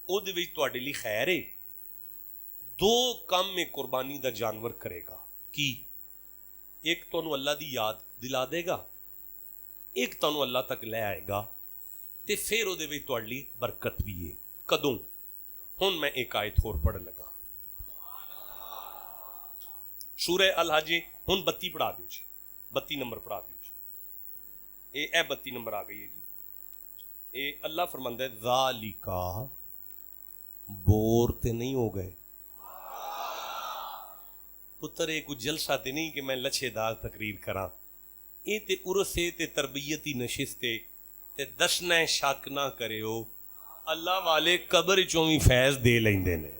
او دے وچ تواڈے لیے خیر ہے. 2 کام میں قربانی دا جانور کرے گا. کی ایک تانوں اللہ دی یاد دلا دے گا, ایک تانوں اللہ تک لے آئے گا, تے پھر او دے وچ تواڈے لیے برکت بھی ہے. کدوں؟ ہن میں ایک آیت اور پڑھن لگا, سورہ الحج. ہن 32 پڑھا دیو جی, 32 نمبر پڑھا دیو جی. اے 32 نمبر آ گئی ہے جی. اے اللہ فرماندا ہے ذالکا, بور تے نہیں ہو گئے پتر, اے کوئی جلسہ تے نہیں کہ میں لچھے دار تقریر کراں. اے تے عرصے تے تربیتی نشستے تے دسنا شک نہ کریو, اللہ والے قبر چوں بھی فیض دے لیندے نے.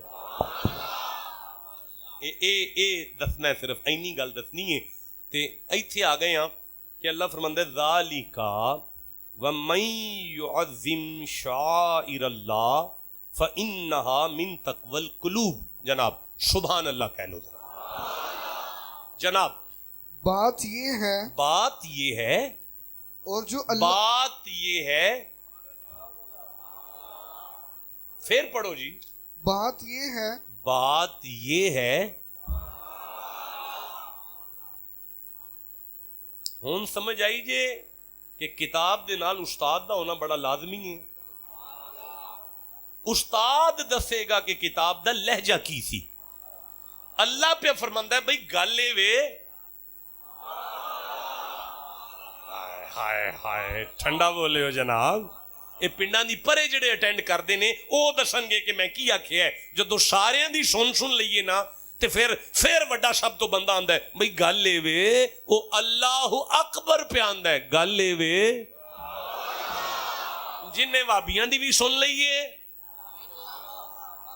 اے دسنا ہے, صرف اینی گل دسنی ہے. تے ایتھے آ گئے ہاں کہ اللہ فرماندا ہے ذالکا وَمَن يُعَظِّمْ شَعَائِرَ اللَّهِ فَإِنَّهَا مِن تَقْوَى الْقُلُوبِ. جناب سبحان اللہ کہہ لو ذرا. جناب بات یہ ہے, بات یہ ہے, اور جو اللہ, بات یہ ہے, پھر پڑھو جی. بات یہ ہے, بات یہ ہے. ہن سمجھ آئی جے کہ کتاب دے نال استاد دا ہونا بڑا لازمی ہے. استاد دسے گا کہ کتاب دا لہجہ کی سی. اللہ پہ فرماندا ہے بھئی گل اے وے, ہائے ہائے ٹھنڈا بولے ہو جناب. اے پنڈاں دی پرے جڑے اٹینڈ کردے نے او دسن گے کہ میں کی آکھیا ہے. جدوں ساریاں دی سن لئیے نا تے پھر وڈا سب تو بندہ آندا ہے بھئی گل اے وے, او اللہ اکبر پہ آندا ہے گل اے وے. جن نے وابیاں دی بھی سن لئیے,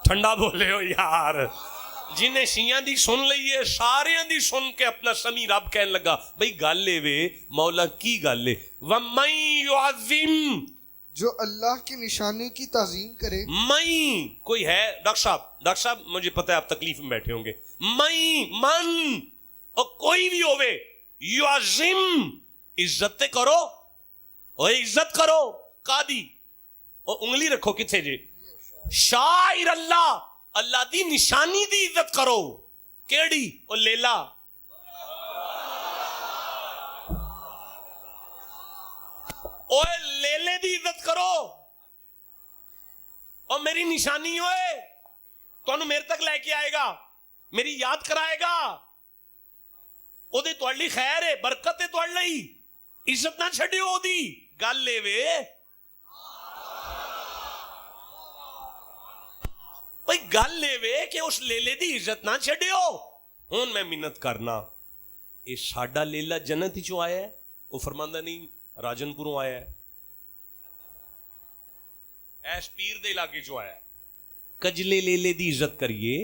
ٹھنڈا بولے ہو یار, جنہیں شیعہ دی سن لئیے, ساریاں دی سن کے اپنا سمی رب کہنے لگا بھئی گل اے وے, مولا کی گل اے. وَمَن يُعَظِّمْ, جو اللہ کی نشانی کی تعظیم کرے. میں کوئی ہے ڈاکٹر صاحب مجھے پتہ ہے آپ تکلیف میں بیٹھے ہوں گے. من اور کوئی بھی ہوئے, یعظم عزت کرو, اور عزت کرو قادی, اور انگلی رکھو کتھے جے, شاعر اللہ, اللہ دی نشانی دی عزت کرو. کیڑی؟ او لیلا. اوے لیلے دی عزت کرو, اور میری نشانی ہوئے تو میرے تک لے کے آئے گا, میری یاد کرائے گا, او دے توڑ لی خیر ہے, برکت ہے توڑ لی, عزت نہ چھڑی ہو دی گل لے وے. بھئی گل لے وے کہ اس لیلے دی عزت نہ چھڑی ہو. ہون میں منت کرنا, اے ساڈا لیلا جنت ہی چوں آیا ہے, وہ فرماندہ نہیں راجن پوروں آیا ہے, ایس پیر دے علاقے چوں آیا ہے. کجلے لیلے دی عزت کریے.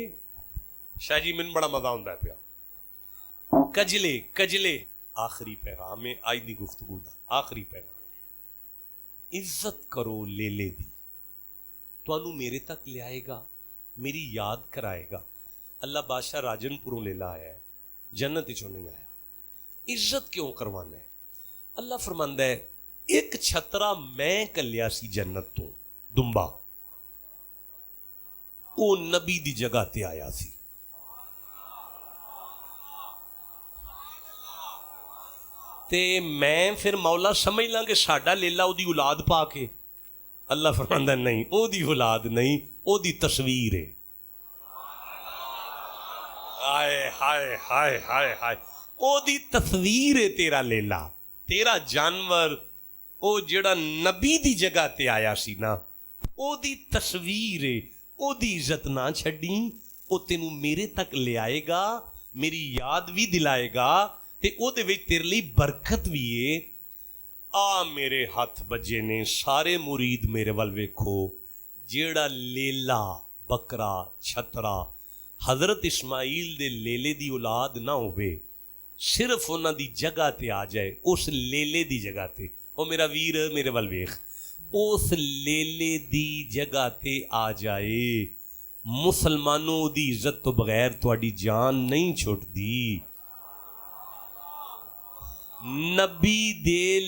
شاہ جی من بڑا مزہ ہوندا ہے پیا. کجلے آخری پیغام ہے آج دی گفتگو دا, آخری پیغام, عزت کرو لیلے دی, تانوں میرے تک لے آئے گا, میری یاد کرائے گا. اللہ بادشاہ راجن پوروں لیلا آیا ہے, جنت چوں نہیں آیا. عزت کیوں کروانا ہے؟ اللہ فرماندا ہے ایک چھترا میں کلیا سی جنت تو دمبا, او نبی دی جگہ تے آیا سی. تے میں پھر مولا سمجھ لاں کہ ساڈا لیلا او دی اولاد پا کے. اللہ فرماندا نہیں، او دی اولاد نہیں، او دی تصویر ہے. ہائے ہائے ہائے ہائے ہائے، او دی تصویر ہے تیرا لیلا، تیرا جانور او جڑا نبی دی جگہ تے آیا سی نا، او دی تصویر ہے. او دی عزت نہ چھڈیں، او تینوں میرے تک لے آئے گا، میری یاد بھی دلائے گا تے او دے وچ تیرے لیے برکت بھی ہے. آ میرے ہاتھ بجے نے سارے مرید میرے ول ویکھو، جیڑا لیلا بکرا چھترا حضرت اسماعیل دے لیلے دی اولاد نہ ہوئے، صرف انہاں دی جگہ تے آ جائے، اس لیلے دی جگہ تے، او میرا ویر میرے ول ویکھ، اس لیلے دی جگہ تے آ جائے، مسلمانوں دی عزت تو بغیر تہاڈی جان نہیں چھٹدی. نبی دے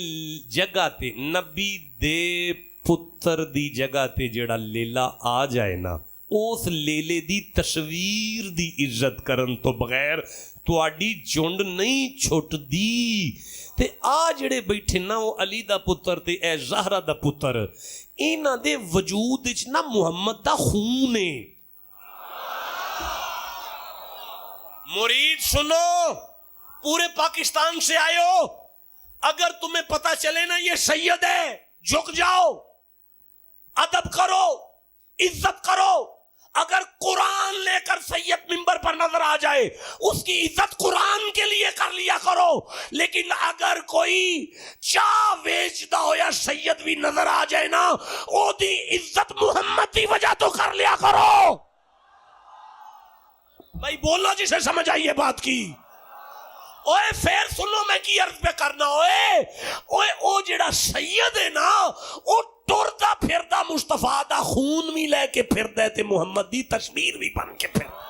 جگہ تے، نبی دے پتر دی جگہ تے جڑا لیلا آ جائے نا، اس لیلے دی تصویر دی عزت کرن تو بغیر تہاڈی جنڈ نہیں چھٹدی. تے آ جڑے بیٹھے نا وہ علی دا پتر تے اے زہرا دا پتر، انہاں دے وجود وچ نا محمد دا خون ہے. مرید سنو، پورے پاکستان سے آئے ہو، اگر تمہیں پتا چلے نا یہ سید ہے، جھک جاؤ، ادب کرو، عزت کرو. اگر قرآن لے کر سید منبر پر نظر آ جائے، اس کی عزت قرآن کے لیے کر لیا کرو. لیکن اگر کوئی چاہ ویچتا ہو یا سید بھی نظر آ جائے نا، او دی عزت محمد دی وجہ تو کر لیا کرو. بھائی بولو جسے سمجھ آئی یہ بات کی. اوے پھر سنو میں کی عرض پہ کرنا، اوے او جڑا سید ہے نا، او ٹردا پھردا مصطفیٰ دا خون بھی لے کے پھردا تے محمد دی تصویر بھی بن کے پھردا.